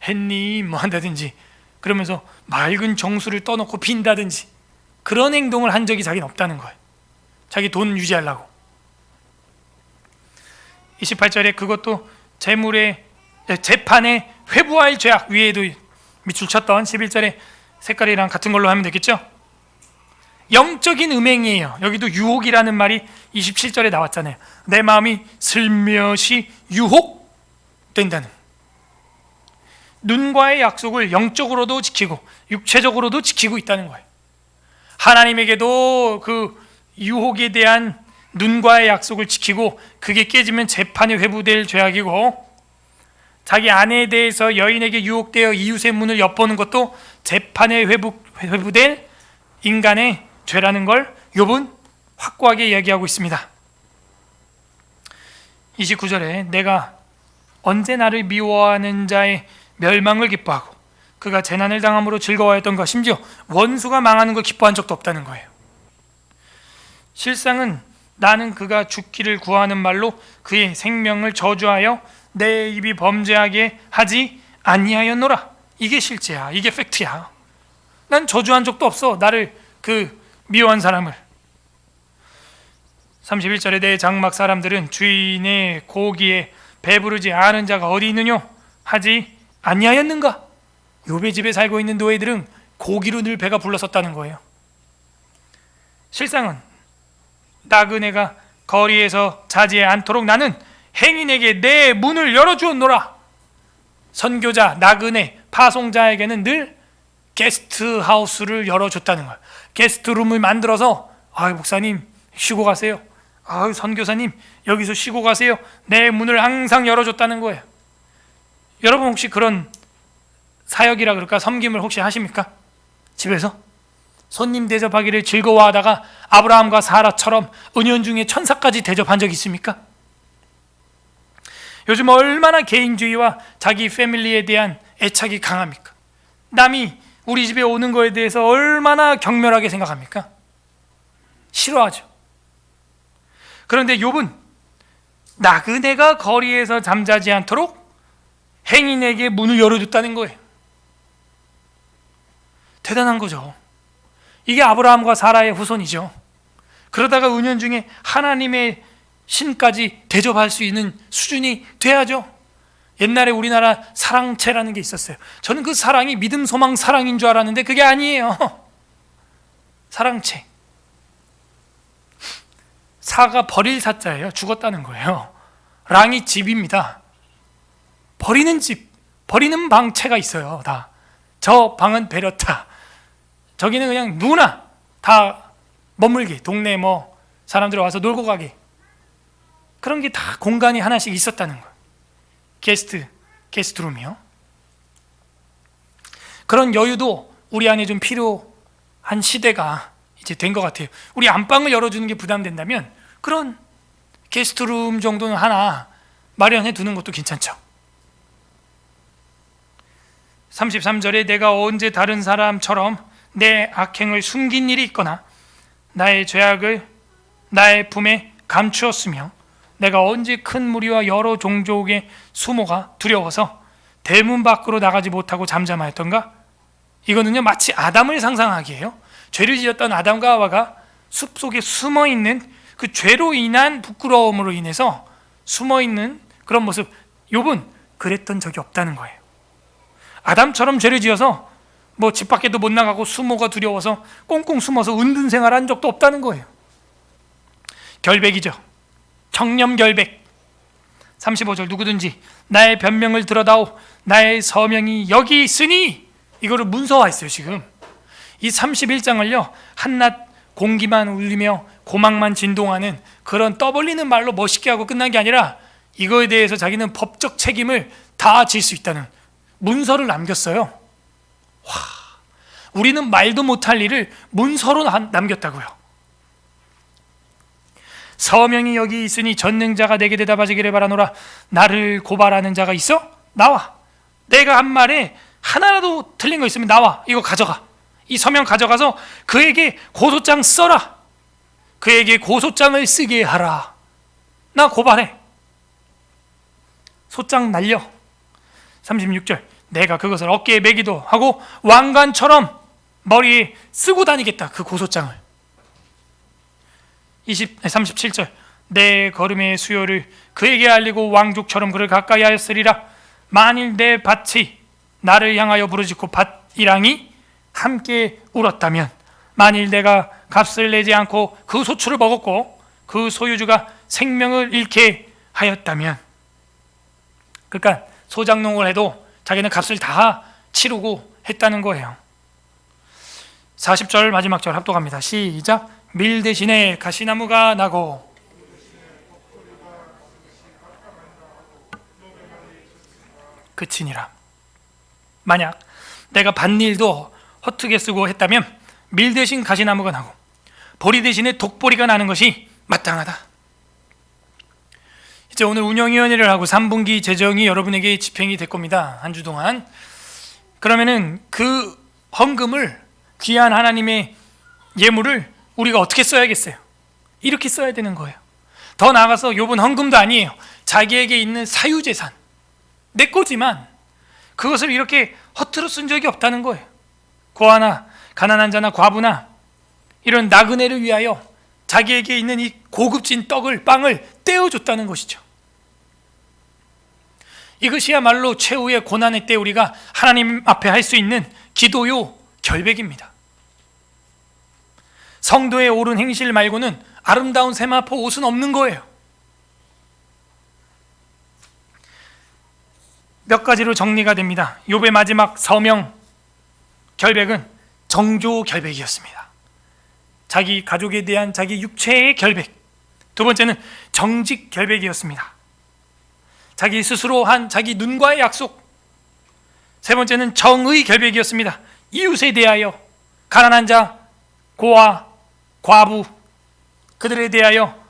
햇님 뭐 한다든지 그러면서 맑은 정수를 떠놓고 빈다든지 그런 행동을 한 적이 자기는 없다는 거예요. 자기 돈 유지하려고. 28절에 그것도 재판에 회부할 죄악, 위에도 밑줄 쳤던 11절에 색깔이랑 같은 걸로 하면 되겠죠? 영적인 음행이에요. 여기도 유혹이라는 말이 27절에 나왔잖아요. 내 마음이 슬며시 유혹된다는, 눈과의 약속을 영적으로도 지키고 육체적으로도 지키고 있다는 거예요. 하나님에게도 그 유혹에 대한 눈과의 약속을 지키고 그게 깨지면 재판에 회부될 죄악이고, 자기 아내에 대해서 여인에게 유혹되어 이웃의 문을 엿보는 것도 재판에 회부될 인간의 죄라는 걸 욥은 확고하게 이야기하고 있습니다. 29절에 내가 언제 나를 미워하는 자의 멸망을 기뻐하고 그가 재난을 당함으로 즐거워했던 것, 심지어 원수가 망하는 걸 기뻐한 적도 없다는 거예요. 실상은 나는 그가 죽기를 구하는 말로 그의 생명을 저주하여 내 입이 범죄하게 하지 아니하였노라. 이게 실제야. 이게 팩트야. 난 저주한 적도 없어. 나를 그 미워한 사람을. 31절에 내 장막 사람들은 주인의 고기에 배부르지 않은 자가 어디 있느뇨 하지 아니하였는가? 욥의 집에 살고 있는 노예들은 고기로 늘 배가 불렀었다는 거예요. 실상은 나그네가 거리에서 자지에 않도록 나는 행인에게 내 문을 열어주었노라. 선교자, 나그네, 파송자에게는 늘 게스트하우스를 열어줬다는 거예요. 게스트룸을 만들어서 목사님 쉬고 가세요. 선교사님 여기서 쉬고 가세요. 내 문을 항상 열어줬다는 거예요. 여러분 혹시 그런 사역이라 그럴까? 섬김을 혹시 하십니까? 집에서? 손님 대접하기를 즐거워하다가 아브라함과 사라처럼 은연중에 천사까지 대접한 적 있습니까? 요즘 얼마나 개인주의와 자기 패밀리에 대한 애착이 강합니까? 남이 우리 집에 오는 거에 대해서 얼마나 경멸하게 생각합니까? 싫어하죠. 그런데 욥은 나그네가 거리에서 잠자지 않도록 행인에게 문을 열어줬다는 거예요. 대단한 거죠. 이게 아브라함과 사라의 후손이죠. 그러다가 은연중에 하나님의 신까지 대접할 수 있는 수준이 돼야죠. 옛날에 우리나라 사랑채라는 게 있었어요. 저는 그 사랑이 믿음, 소망, 사랑인 줄 알았는데 그게 아니에요. 사랑채. 사가 버릴 사자예요. 죽었다는 거예요. 랑이 집입니다. 버리는 집, 버리는 방채가 있어요. 다. 저 방은 베렸다. 저기는 그냥 누구나 다 머물기, 동네 사람들 와서 놀고 가기, 그런 게 다 공간이 하나씩 있었다는 거예요. 게스트룸이요. 그런 여유도 우리 안에 좀 필요한 시대가 이제 된 것 같아요. 우리 안방을 열어주는 게 부담된다면 그런 게스트룸 정도는 하나 마련해 두는 것도 괜찮죠. 33절에 내가 언제 다른 사람처럼 내 악행을 숨긴 일이 있거나 나의 죄악을 나의 품에 감추었으며 내가 언제 큰 무리와 여러 종족의 수모가 두려워서 대문 밖으로 나가지 못하고 잠잠하였던가? 이거는요 마치 아담을 상상하기예요. 죄를 지었던 아담과 하와가 숲속에 숨어있는 그 죄로 인한 부끄러움으로 인해서 숨어있는 그런 모습, 욥은 그랬던 적이 없다는 거예요. 아담처럼 죄를 지어서 집 밖에도 못 나가고 수모가 두려워서 꽁꽁 숨어서 은둔 생활한 적도 없다는 거예요. 결백이죠. 청렴결백. 35절 누구든지 나의 변명을 들어다오 나의 서명이 여기 있으니, 이거를 문서화했어요. 지금 이 31장을요 한낱 공기만 울리며 고막만 진동하는 그런 떠벌리는 말로 멋있게 하고 끝난 게 아니라 이거에 대해서 자기는 법적 책임을 다 질 수 있다는 문서를 남겼어요. 우리는 말도 못할 일을 문서로 남겼다고요. 서명이 여기 있으니 전능자가 내게 대답하시기를 바라노라. 나를 고발하는 자가 있어? 나와. 내가 한 말에 하나라도 틀린 거 있으면 나와. 이거 가져가. 이 서명 가져가서 그에게 고소장 써라. 그에게 고소장을 쓰게 하라. 나 고발해. 소장 날려. 36절 내가 그것을 어깨에 매기도 하고 왕관처럼 머리에 쓰고 다니겠다. 그 고소장을. 37절 내 걸음의 수요를 그에게 알리고 왕족처럼 그를 가까이 하였으리라. 만일 내 밭이 나를 향하여 부르짖고 밭이랑이 함께 울었다면, 만일 내가 값을 내지 않고 그 소출을 먹었고 그 소유주가 생명을 잃게 하였다면, 그러니까 소작농을 해도 자기는 값을 다 치르고 했다는 거예요. 40절 마지막 절 합독합니다. 시작. 밀 대신에 가시나무가 나고 그치니라. 만약 내가 밭일도 허투게 쓰고 했다면 밀 대신 가시나무가 나고 보리 대신에 독보리가 나는 것이 마땅하다. 이제 오늘 운영위원회를 하고 3분기 재정이 여러분에게 집행이 될 겁니다. 한 주 동안 그러면은 그 헌금을, 귀한 하나님의 예물을 우리가 어떻게 써야겠어요? 이렇게 써야 되는 거예요. 더 나아가서 욥은 헌금도 아니에요. 자기에게 있는 사유재산, 내 거지만 그것을 이렇게 허투루 쓴 적이 없다는 거예요. 고아나 가난한 자나 과부나 이런 나그네를 위하여 자기에게 있는 이 고급진 빵을 떼어줬다는 것이죠. 이것이야말로 최후의 고난의 때 우리가 하나님 앞에 할 수 있는 기도요 결백입니다. 성도의 옳은 행실 말고는 아름다운 세마포 옷은 없는 거예요. 몇 가지로 정리가 됩니다. 욥의 마지막 서명 결백은 정조 결백이었습니다. 자기 가족에 대한 자기 육체의 결백. 두 번째는 정직 결백이었습니다. 자기 스스로 한 자기 눈과의 약속. 세 번째는 정의 결백이었습니다. 이웃에 대하여 가난한 자, 고아, 과부 그들에 대하여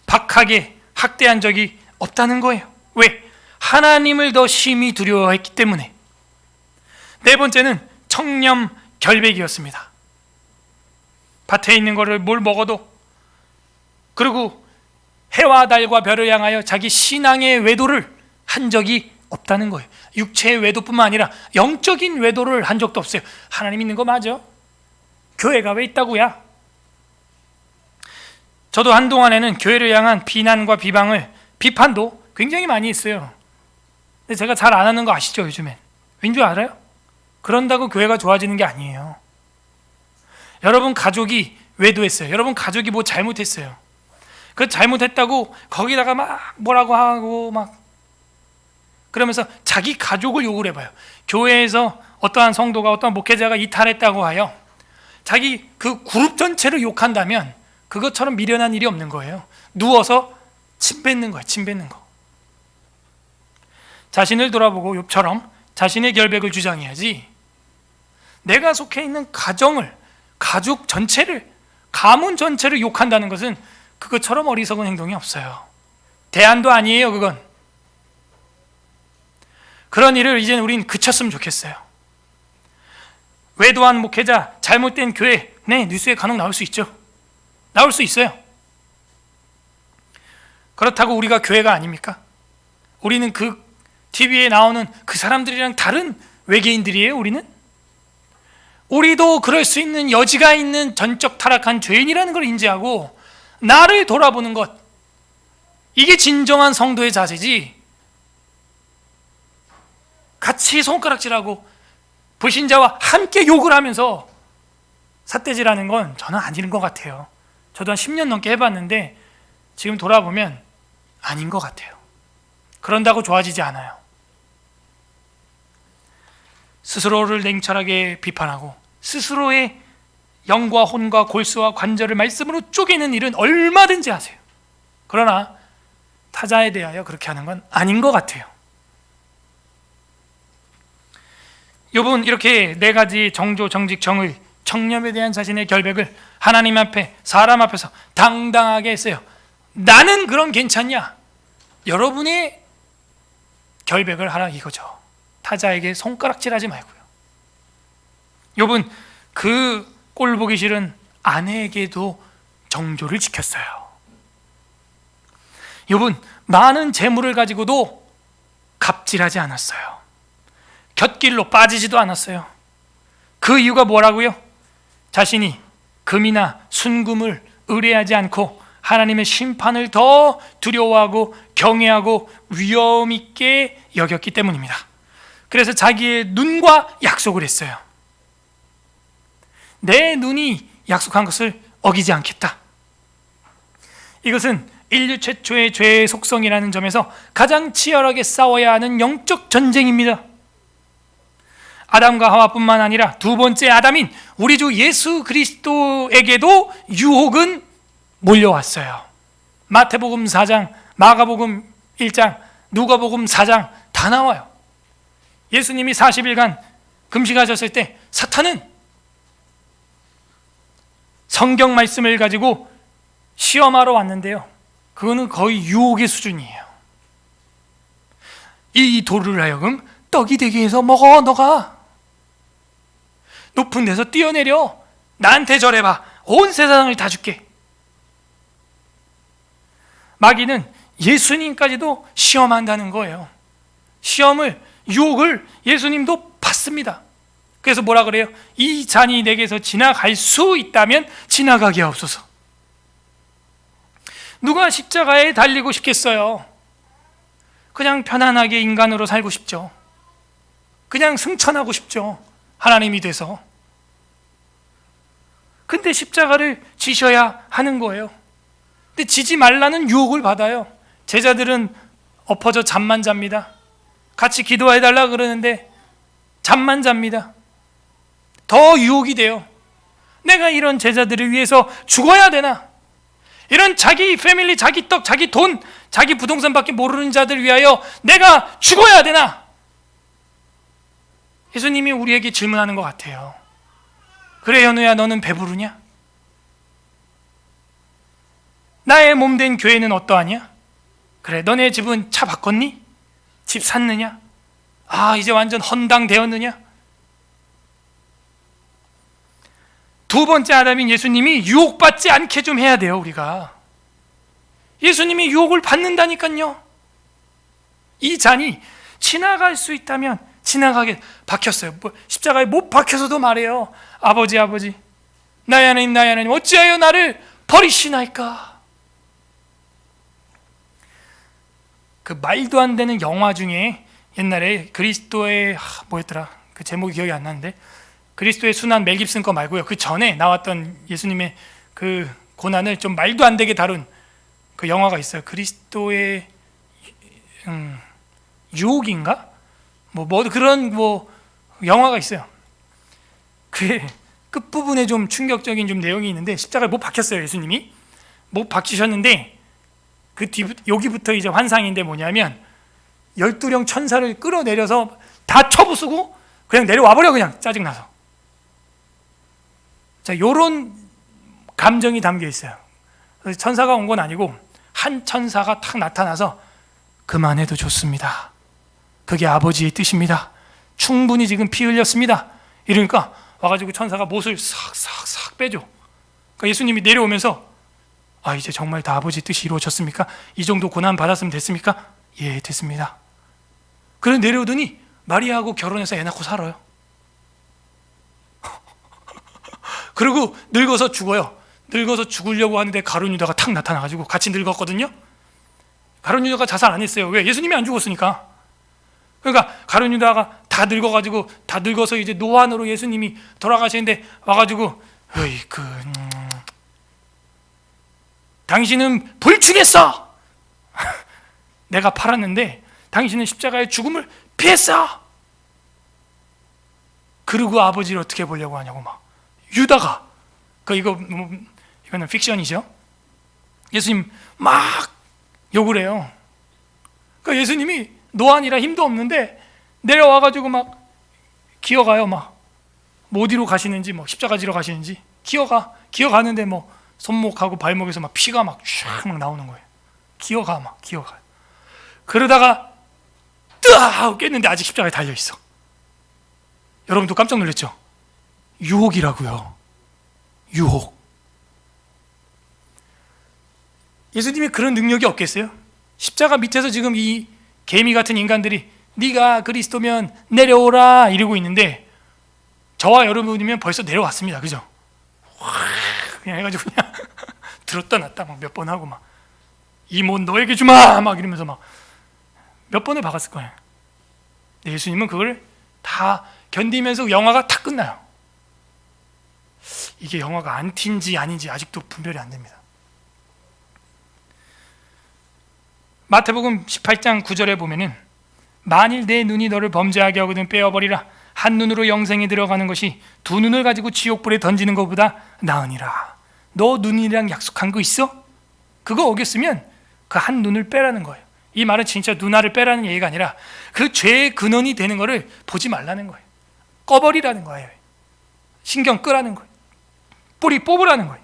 박하게 학대한 적이 없다는 거예요. 왜? 하나님을 더 심히 두려워했기 때문에. 네 번째는 청렴 결백이었습니다. 밭에 있는 거를 뭘 먹어도, 그리고 해와 달과 별을 향하여 자기 신앙의 외도를 한 적이 없다는 거예요. 육체의 외도뿐만 아니라 영적인 외도를 한 적도 없어요. 하나님 있는 거 맞아? 교회가 왜 있다고야? 저도 한동안에는 교회를 향한 비난과 비판도 굉장히 많이 했어요. 근데 제가 잘 안 하는 거 아시죠? 요즘엔 왠 줄 알아요? 그런다고 교회가 좋아지는 게 아니에요. 여러분 가족이 외도했어요. 여러분 가족이 뭐 잘못했어요. 그 잘못했다고 거기다가 막 뭐라고 하고 막 그러면서 자기 가족을 욕을 해봐요. 교회에서 어떠한 성도가, 어떠한 목회자가 이탈했다고 하여 자기 그 그룹 전체를 욕한다면 그것처럼 미련한 일이 없는 거예요. 누워서 침 뱉는 거예요. 침 뱉는 거. 자신을 돌아보고 욥처럼 자신의 결백을 주장해야지, 내가 속해 있는 가족 전체를, 가문 전체를 욕한다는 것은 그것처럼 어리석은 행동이 없어요. 대안도 아니에요. 그건. 그런 일을 이제는 우린 그쳤으면 좋겠어요. 외도한 목회자, 잘못된 교회, 네, 뉴스에 간혹 나올 수 있죠. 나올 수 있어요. 그렇다고 우리가 교회가 아닙니까? 우리는 그 TV에 나오는 그 사람들이랑 다른 외계인들이에요. 우리도 그럴 수 있는 여지가 있는 전적 타락한 죄인이라는 걸 인지하고 나를 돌아보는 것, 이게 진정한 성도의 자세지, 같이 손가락질하고 불신자와 함께 욕을 하면서 삿대질하는 건 저는 아닌 것 같아요. 저도 한 10년 넘게 해봤는데 지금 돌아보면 아닌 것 같아요. 그런다고 좋아지지 않아요. 스스로를 냉철하게 비판하고 스스로의 영과 혼과 골수와 관절을 말씀으로 쪼개는 일은 얼마든지 하세요. 그러나 타자에 대하여 그렇게 하는 건 아닌 것 같아요. 욥은 이렇게 네 가지 정조, 정직, 정의, 청렴에 대한 자신의 결백을 하나님 앞에, 사람 앞에서 당당하게 했어요. 나는 그럼 괜찮냐? 여러분의 결백을 하라 이거죠. 타자에게 손가락질하지 말고요. 욥은 그 꼴 보기 싫은 아내에게도 정조를 지켰어요. 욥은 많은 재물을 가지고도 갑질하지 않았어요. 곁길로 빠지지도 않았어요. 그 이유가 뭐라고요? 자신이 금이나 순금을 의뢰하지 않고 하나님의 심판을 더 두려워하고 경외하고 위험 있게 여겼기 때문입니다. 그래서 자기의 눈과 약속을 했어요. 내 눈이 약속한 것을 어기지 않겠다. 이것은 인류 최초의 죄의 속성이라는 점에서 가장 치열하게 싸워야 하는 영적 전쟁입니다. 아담과 하와뿐만 아니라 두 번째 아담인 우리 주 예수 그리스도에게도 유혹은 몰려왔어요. 마태복음 4장, 마가복음 1장, 누가복음 4장 다 나와요. 예수님이 40일간 금식하셨을 때 사탄은 성경 말씀을 가지고 시험하러 왔는데요, 그거는 거의 유혹의 수준이에요. 이 도를 하여금 떡이 되게 해서 먹어. 너가 높은 데서 뛰어내려 나한테 절해봐. 온 세상을 다 줄게. 마귀는 예수님까지도 시험한다는 거예요. 유혹을 예수님도 받습니다. 그래서 뭐라 그래요? 이 잔이 내게서 지나갈 수 있다면 지나가게 하옵소서. 누가 십자가에 달리고 싶겠어요? 그냥 편안하게 인간으로 살고 싶죠. 그냥 승천하고 싶죠. 하나님이 돼서. 근데 십자가를 지셔야 하는 거예요. 근데 지지 말라는 유혹을 받아요. 제자들은 엎어져 잠만 잡니다. 같이 기도해달라 그러는데 잠만 잡니다. 더 유혹이 돼요. 내가 이런 제자들을 위해서 죽어야 되나? 이런 자기 패밀리, 자기 떡, 자기 돈, 자기 부동산밖에 모르는 자들 위하여 내가 죽어야 되나? 예수님이 우리에게 질문하는 것 같아요. 그래 현우야, 너는 배부르냐? 나의 몸된 교회는 어떠하냐? 그래, 너네 집은 차 바꿨니? 집 샀느냐? 아, 이제 완전 헌당 되었느냐? 두 번째 아담인 예수님이 유혹받지 않게 좀 해야 돼요. 우리가 예수님이 유혹을 받는다니까요. 이 잔이 지나갈 수 있다면 지나가게. 박혔어요. 십자가에 못 박혀서도 말해요. 아버지 나의 하나님 어찌하여 나를 버리시나이까. 그 말도 안 되는 영화 중에 옛날에 그리스도의 뭐였더라, 그 제목이 기억이 안 나는데, 그리스도의 순환, 멜 깁슨 거 말고요, 그 전에 나왔던 예수님의 그 고난을 좀 말도 안 되게 다룬 그 영화가 있어요. 그리스도의 유혹인가? 뭐 그런 영화가 있어요. 그게 끝부분에 좀 충격적인 좀 내용이 있는데, 십자가에 못 박혔어요. 예수님이 못 박히셨는데 그 여기부터 이제 환상인데 뭐냐면 12령 천사를 끌어내려서 다 쳐부수고 그냥 내려와버려. 그냥 짜증나서. 자, 요런 감정이 담겨 있어요. 천사가 온 건 아니고 한 천사가 탁 나타나서 그만해도 좋습니다. 그게 아버지의 뜻입니다. 충분히 지금 피 흘렸습니다. 이러니까 와가지고 천사가 못을 싹 빼줘. 그러니까 예수님이 내려오면서 아, 이제 정말 다 아버지 뜻이 이루어졌습니까? 이 정도 고난 받았으면 됐습니까? 예, 됐습니다. 그래 내려오더니 마리아하고 결혼해서 애 낳고 살아요. 그리고 늙어서 죽어요. 늙어서 죽으려고 하는데 가룟 유다가 탁 나타나가지고 같이 늙었거든요. 가룟 유다가 자살 안 했어요. 왜? 예수님이 안 죽었으니까. 그러니까 가룟 유다가 다 늙어가지고 다 늙어서 이제 노안으로 예수님이 돌아가시는데 와가지고 당신은 불충했어. 내가 팔았는데 당신은 십자가의 죽음을 피했어. 그리고 아버지를 어떻게 보려고 하냐고 막 유다가 이거는 픽션이죠. 예수님 막 욕을 해요. 그러니까 예수님이 노안이라 힘도 없는데 내려와가지고 막 기어가요. 막 어디로 가시는지, 뭐 십자가 지러 가시는지 기어가는데 뭐 손목하고 발목에서 막 피가 막 나오는 거예요. 기어가요. 그러다가 뜨아 하고 깼는데 아직 십자가에 달려 있어. 여러분도 깜짝 놀랐죠? 유혹이라고요. 유혹. 예수님이 그런 능력이 없겠어요? 십자가 밑에서 지금 이 개미 같은 인간들이 네가 그리스도면 내려오라 이러고 있는데 저와 여러분이면 벌써 내려왔습니다. 그죠? 그냥 해가지고 그냥 들었다 놨다 막 몇 번 하고 막 이 몸 너에게 주마 막 이러면서 막 몇 번을 박았을 거예요. 예수님은 그걸 다 견디면서 영화가 다 끝나요. 이게 영화가 안티인지 아닌지 아직도 분별이 안 됩니다. 마태복음 18장 9절에 보면은 만일 내 눈이 너를 범죄하게 하거든 빼어버리라. 한 눈으로 영생에 들어가는 것이 두 눈을 가지고 지옥불에 던지는 것보다 나으니라. 너 눈이랑 약속한 거 있어? 그거 어겼으면 그 한 눈을 빼라는 거예요. 이 말은 진짜 눈알을 빼라는 얘기가 아니라 그 죄의 근원이 되는 거를 보지 말라는 거예요. 꺼버리라는 거예요. 신경 끄라는 거예요. 뿌리 뽑으라는 거예요.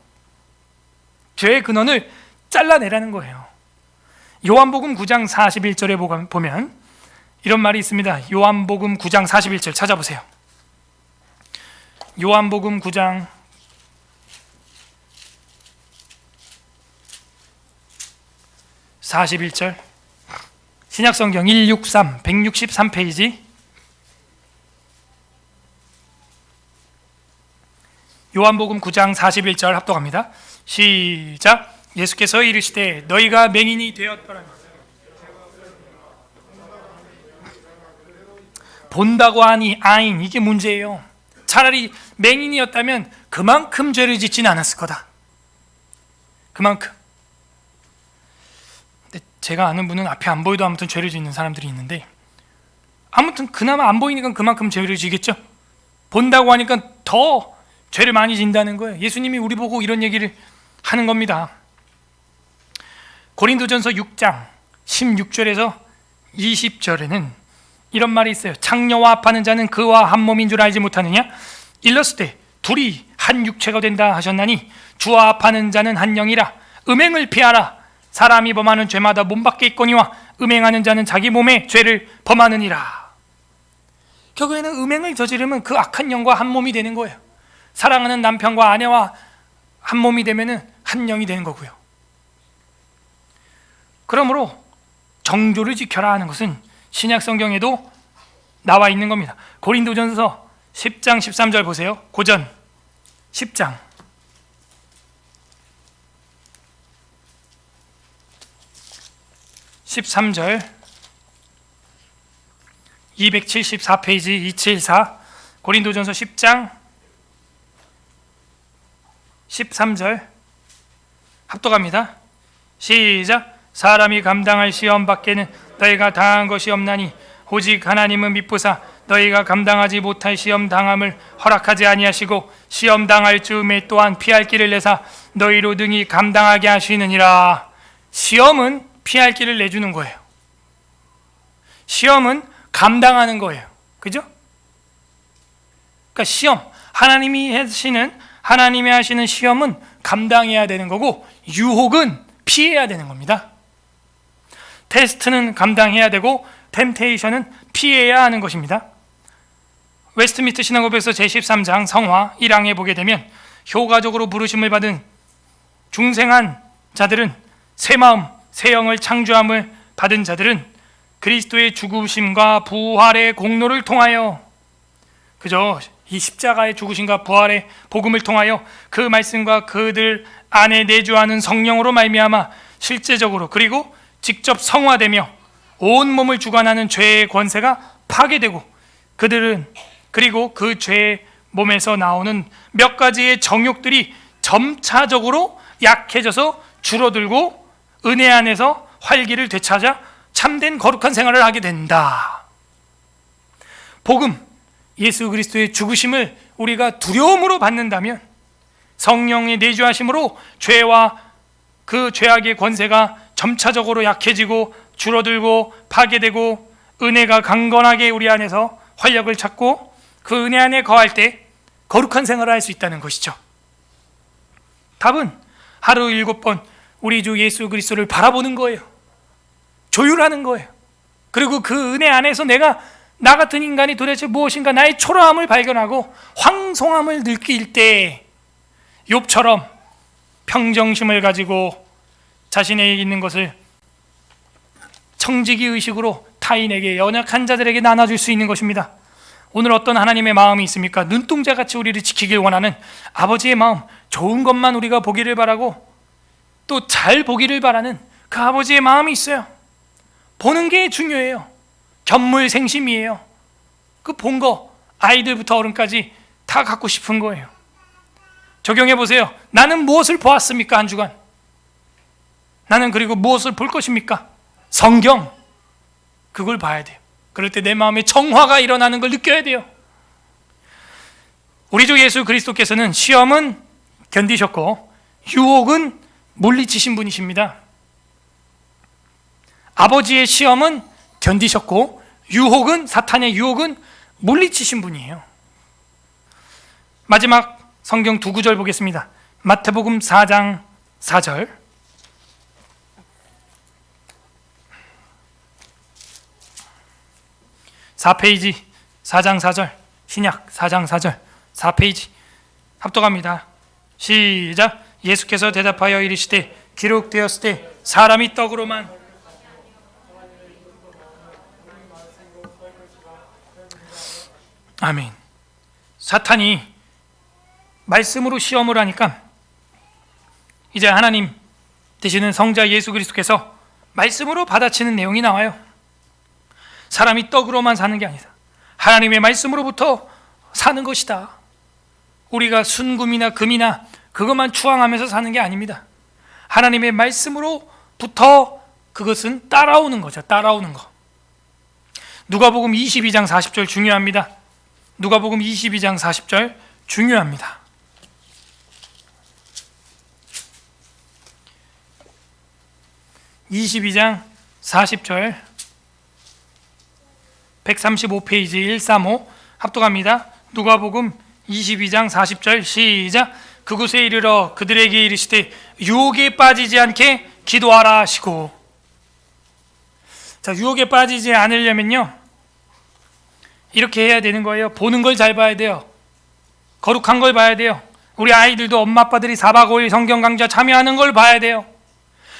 죄의 근원을 잘라내라는 거예요. 요한복음 9장 41절에 보면 이런 말이 있습니다. 요한복음 9장 41절 찾아보세요. 요한복음 9장 41절, 신약성경 163, 163페이지. 요한복음 9장 41절 합독합니다. 시작. 예수께서 이르시되 너희가 맹인이 되었더라. 본다고 하니 아인, 이게 문제예요. 차라리 맹인이었다면 그만큼 죄를 짓진 않았을 거다. 그만큼. 근데 제가 아는 분은 앞에 안 보여도 아무튼 죄를 짓는 사람들이 있는데, 아무튼 그나마 안 보이니까 그만큼 죄를 지겠죠. 본다고 하니까 더 죄를 많이 진다는 거예요. 예수님이 우리 보고 이런 얘기를 하는 겁니다. 고린도전서 6장 16절에서 20절에는 이런 말이 있어요. 창녀와 합하는 자는 그와 한 몸인 줄 알지 못하느냐? 일렀을 때 둘이 한 육체가 된다 하셨나니 주와 합하는 자는 한 영이라. 음행을 피하라. 사람이 범하는 죄마다 몸 밖에 있거니와 음행하는 자는 자기 몸에 죄를 범하느니라. 결국에는 음행을 저지르면 그 악한 영과 한 몸이 되는 거예요. 사랑하는 남편과 아내와 한 몸이 되면 한 영이 되는 거고요. 그러므로 정조를 지켜라 하는 것은 신약 성경에도 나와 있는 겁니다. 고린도전서 10장 13절 보세요. 고전 10장 13절 274페이지 274 고린도전서 10장 13절 합독합니다. 시작. 사람이 감당할 시험 밖에는 너희가 당한 것이 없나니 오직 하나님은 미쁘사 너희가 감당하지 못할 시험 당함을 허락하지 아니하시고 시험 당할 즈음에 또한 피할 길을 내사 너희로 능히 감당하게 하시느니라. 시험은 피할 길을 내주는 거예요. 시험은 감당하는 거예요. 그죠? 그러니까 시험, 하나님이 하시는 시험은 감당해야 되는 거고, 유혹은 피해야 되는 겁니다. 테스트는 감당해야 되고 템테이션은 피해야 하는 것입니다. 웨스트민스터 신앙고백서 제13장 성화 1항에 보게 되면 효과적으로 부르심을 받은 중생한 자들은 새 마음, 새 영을 창조함을 받은 자들은 그리스도의 죽으심과 부활의 공로를 통하여, 그죠? 이 십자가의 죽으심과 부활의 복음을 통하여 그 말씀과 그들 안에 내주하는 성령으로 말미암아 실제적으로 그리고 직접 성화되며 온몸을 주관하는 죄의 권세가 파괴되고, 그들은 그리고 그 죄의 몸에서 나오는 몇 가지의 정욕들이 점차적으로 약해져서 줄어들고 은혜 안에서 활기를 되찾아 참된 거룩한 생활을 하게 된다. 복음, 예수 그리스도의 죽으심을 우리가 두려움으로 받는다면, 성령의 내주하심으로 죄와 그 죄악의 권세가 점차적으로 약해지고 줄어들고 파괴되고 은혜가 강건하게 우리 안에서 활력을 찾고 그 은혜 안에 거할 때 거룩한 생활을 할 수 있다는 것이죠. 답은 하루 7번 우리 주 예수 그리스도를 바라보는 거예요. 조율하는 거예요. 그리고 그 은혜 안에서 내가 나 같은 인간이 도대체 무엇인가, 나의 초라함을 발견하고 황송함을 느낄 때 욥처럼 평정심을 가지고 자신에게 있는 것을 청지기 의식으로 타인에게, 연약한 자들에게 나눠줄 수 있는 것입니다. 오늘 어떤 하나님의 마음이 있습니까? 눈동자같이 우리를 지키길 원하는 아버지의 마음, 좋은 것만 우리가 보기를 바라고 또 잘 보기를 바라는 그 아버지의 마음이 있어요. 보는 게 중요해요. 견물생심이에요. 그 본 거 아이들부터 어른까지 다 갖고 싶은 거예요. 적용해 보세요. 나는 무엇을 보았습니까? 한 주간 나는 그리고 무엇을 볼 것입니까? 성경, 그걸 봐야 돼요. 그럴 때 내 마음에 정화가 일어나는 걸 느껴야 돼요. 우리 주 예수 그리스도께서는 시험은 견디셨고 유혹은 물리치신 분이십니다. 아버지의 시험은 견디셨고 유혹은, 사탄의 유혹은 물리치신 분이에요. 마지막 성경 두 구절 보겠습니다. 마태복음 4장 4절. 4페이지 4장 4절 신약 4장 4절 4페이지 합독합니다. 시작. 예수께서 대답하여 이르시되 기록되었을 때 사람이 떡으로만 아멘. 사탄이 말씀으로 시험을 하니까 이제 하나님 되시는 성자 예수 그리스도께서 말씀으로 받아치는 내용이 나와요. 사람이 떡으로만 사는 게 아니다. 하나님의 말씀으로부터 사는 것이다. 우리가 순금이나 금이나 그것만 추앙하면서 사는 게 아닙니다. 하나님의 말씀으로부터 그것은 따라오는 거죠. 따라오는 거. 누가복음 22장 40절 중요합니다. 누가복음 22장 40절 중요합니다. (22장 40절) 135페이지 135 합독합니다. 누가복음 22장 40절 시작. 그곳에 이르러 그들에게 이르시되 유혹에 빠지지 않게 기도하라 하시고. 자, 유혹에 빠지지 않으려면요 이렇게 해야 되는 거예요. 보는 걸 잘 봐야 돼요. 거룩한 걸 봐야 돼요. 우리 아이들도 엄마 아빠들이 4박 5일 성경 강좌 참여하는 걸 봐야 돼요.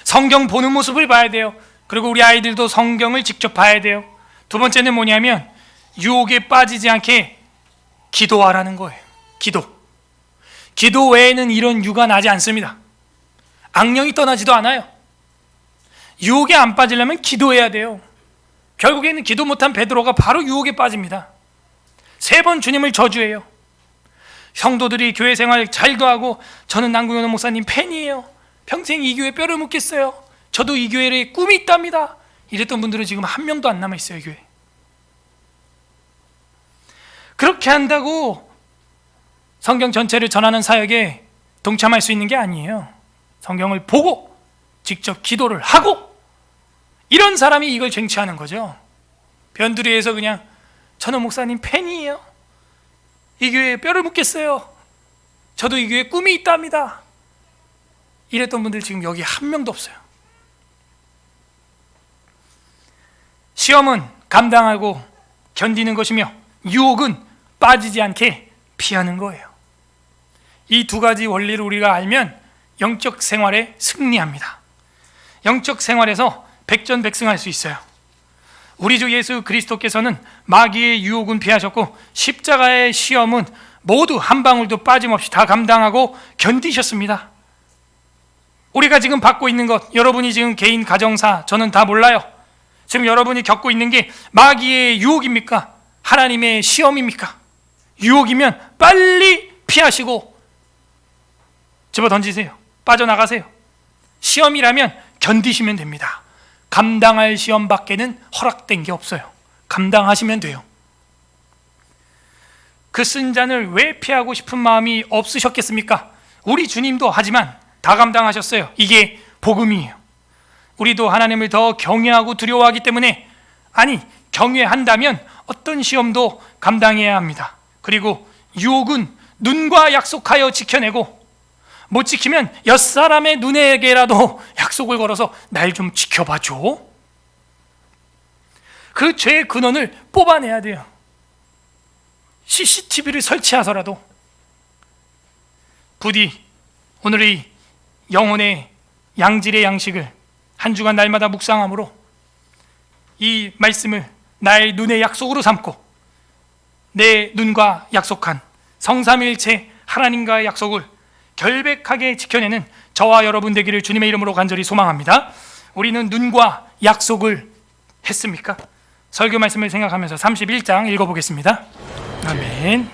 성경 보는 모습을 봐야 돼요. 그리고 우리 아이들도 성경을 직접 봐야 돼요. 두 번째는 뭐냐면 유혹에 빠지지 않게 기도하라는 거예요. 기도 외에는 이런 유가 나지 않습니다. 악령이 떠나지도 않아요. 유혹에 안 빠지려면 기도해야 돼요. 결국에는 기도 못한 베드로가 바로 유혹에 빠집니다. 3번 주님을 저주해요. 성도들이 교회 생활 잘도 하고 저는 남궁현 목사님 팬이에요. 평생 이 교회 뼈를 묻겠어요. 저도 이 교회에 꿈이 있답니다. 이랬던 분들은 지금 한 명도 안 남아있어요. 이 교회. 그렇게 한다고 성경 전체를 전하는 사역에 동참할 수 있는 게 아니에요. 성경을 보고 직접 기도를 하고 이런 사람이 이걸 쟁취하는 거죠. 변두리에서 그냥 저는 목사님 팬이에요. 이 교회에 뼈를 묻겠어요. 저도 이 교회에 꿈이 있답니다. 이랬던 분들 지금 여기 한 명도 없어요. 시험은 감당하고 견디는 것이며 유혹은 빠지지 않게 피하는 거예요. 이 두 가지 원리를 우리가 알면 영적 생활에 승리합니다. 영적 생활에서 백전백승할 수 있어요. 우리 주 예수 그리스도께서는 마귀의 유혹은 피하셨고 십자가의 시험은 모두 한 방울도 빠짐없이 다 감당하고 견디셨습니다. 우리가 지금 받고 있는 것, 여러분이 지금 개인 가정사 저는 다 몰라요. 지금 여러분이 겪고 있는 게 마귀의 유혹입니까? 하나님의 시험입니까? 유혹이면 빨리 피하시고 집어 던지세요. 빠져나가세요. 시험이라면 견디시면 됩니다. 감당할 시험밖에는 허락된 게 없어요. 감당하시면 돼요. 그 쓴 잔을 왜 피하고 싶은 마음이 없으셨겠습니까? 우리 주님도 하지만 다 감당하셨어요. 이게 복음이에요. 우리도 하나님을 더 경외하고 두려워하기 때문에, 아니 경외한다면 어떤 시험도 감당해야 합니다. 그리고 유혹은 눈과 약속하여 지켜내고 못 지키면 옆사람의 눈에게라도 약속을 걸어서 날 좀 지켜봐줘. 그 죄의 근원을 뽑아내야 돼요. CCTV를 설치하서라도. 부디 오늘의 영혼의 양질의 양식을 한 주간 날마다 묵상함으로 이 말씀을 나의 눈의 약속으로 삼고 내 눈과 약속한 성삼일체 하나님과의 약속을 결백하게 지켜내는 저와 여러분 되기를 주님의 이름으로 간절히 소망합니다. 우리는 눈과 약속을 했습니까? 설교 말씀을 생각하면서 31장 읽어보겠습니다. 아멘.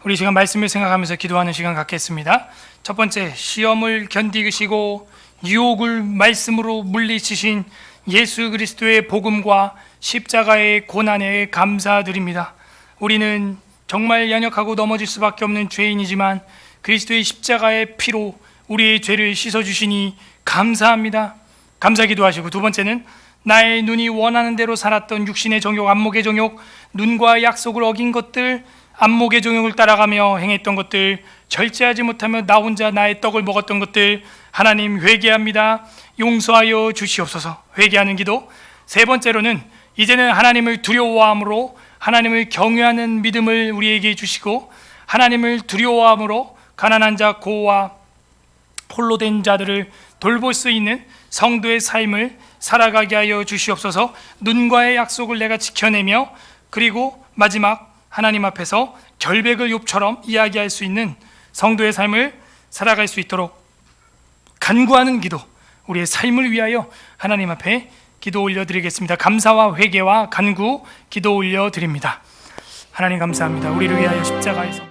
우리 시간 말씀을 생각하면서 기도하는 시간 갖겠습니다. 첫 번째, 시험을 견디시고 유혹을 말씀으로 물리치신 예수 그리스도의 복음과 십자가의 고난에 감사드립니다. 우리는 정말 연약하고 넘어질 수밖에 없는 죄인이지만 그리스도의 십자가의 피로 우리의 죄를 씻어주시니 감사합니다. 감사 기도하시고, 두 번째는 나의 눈이 원하는 대로 살았던 육신의 정욕, 안목의 정욕, 눈과 약속을 어긴 것들, 안목의 정욕을 따라가며 행했던 것들, 절제하지 못하며 나 혼자 나의 떡을 먹었던 것들, 하나님 회개합니다. 용서하여 주시옵소서. 회개하는 기도. 세 번째로는 이제는 하나님을 두려워함으로 하나님을 경외하는 믿음을 우리에게 주시고 하나님을 두려워함으로 가난한 자, 고와 홀로 된 자들을 돌볼 수 있는 성도의 삶을 살아가게 하여 주시옵소서. 눈과의 약속을 내가 지켜내며 그리고 마지막 하나님 앞에서 결백을 욥처럼 이야기할 수 있는 성도의 삶을 살아갈 수 있도록 간구하는 기도, 우리의 삶을 위하여 하나님 앞에 기도 올려드리겠습니다. 감사와 회개와 간구 기도 올려드립니다. 하나님 감사합니다. 우리를 위하여 십자가에서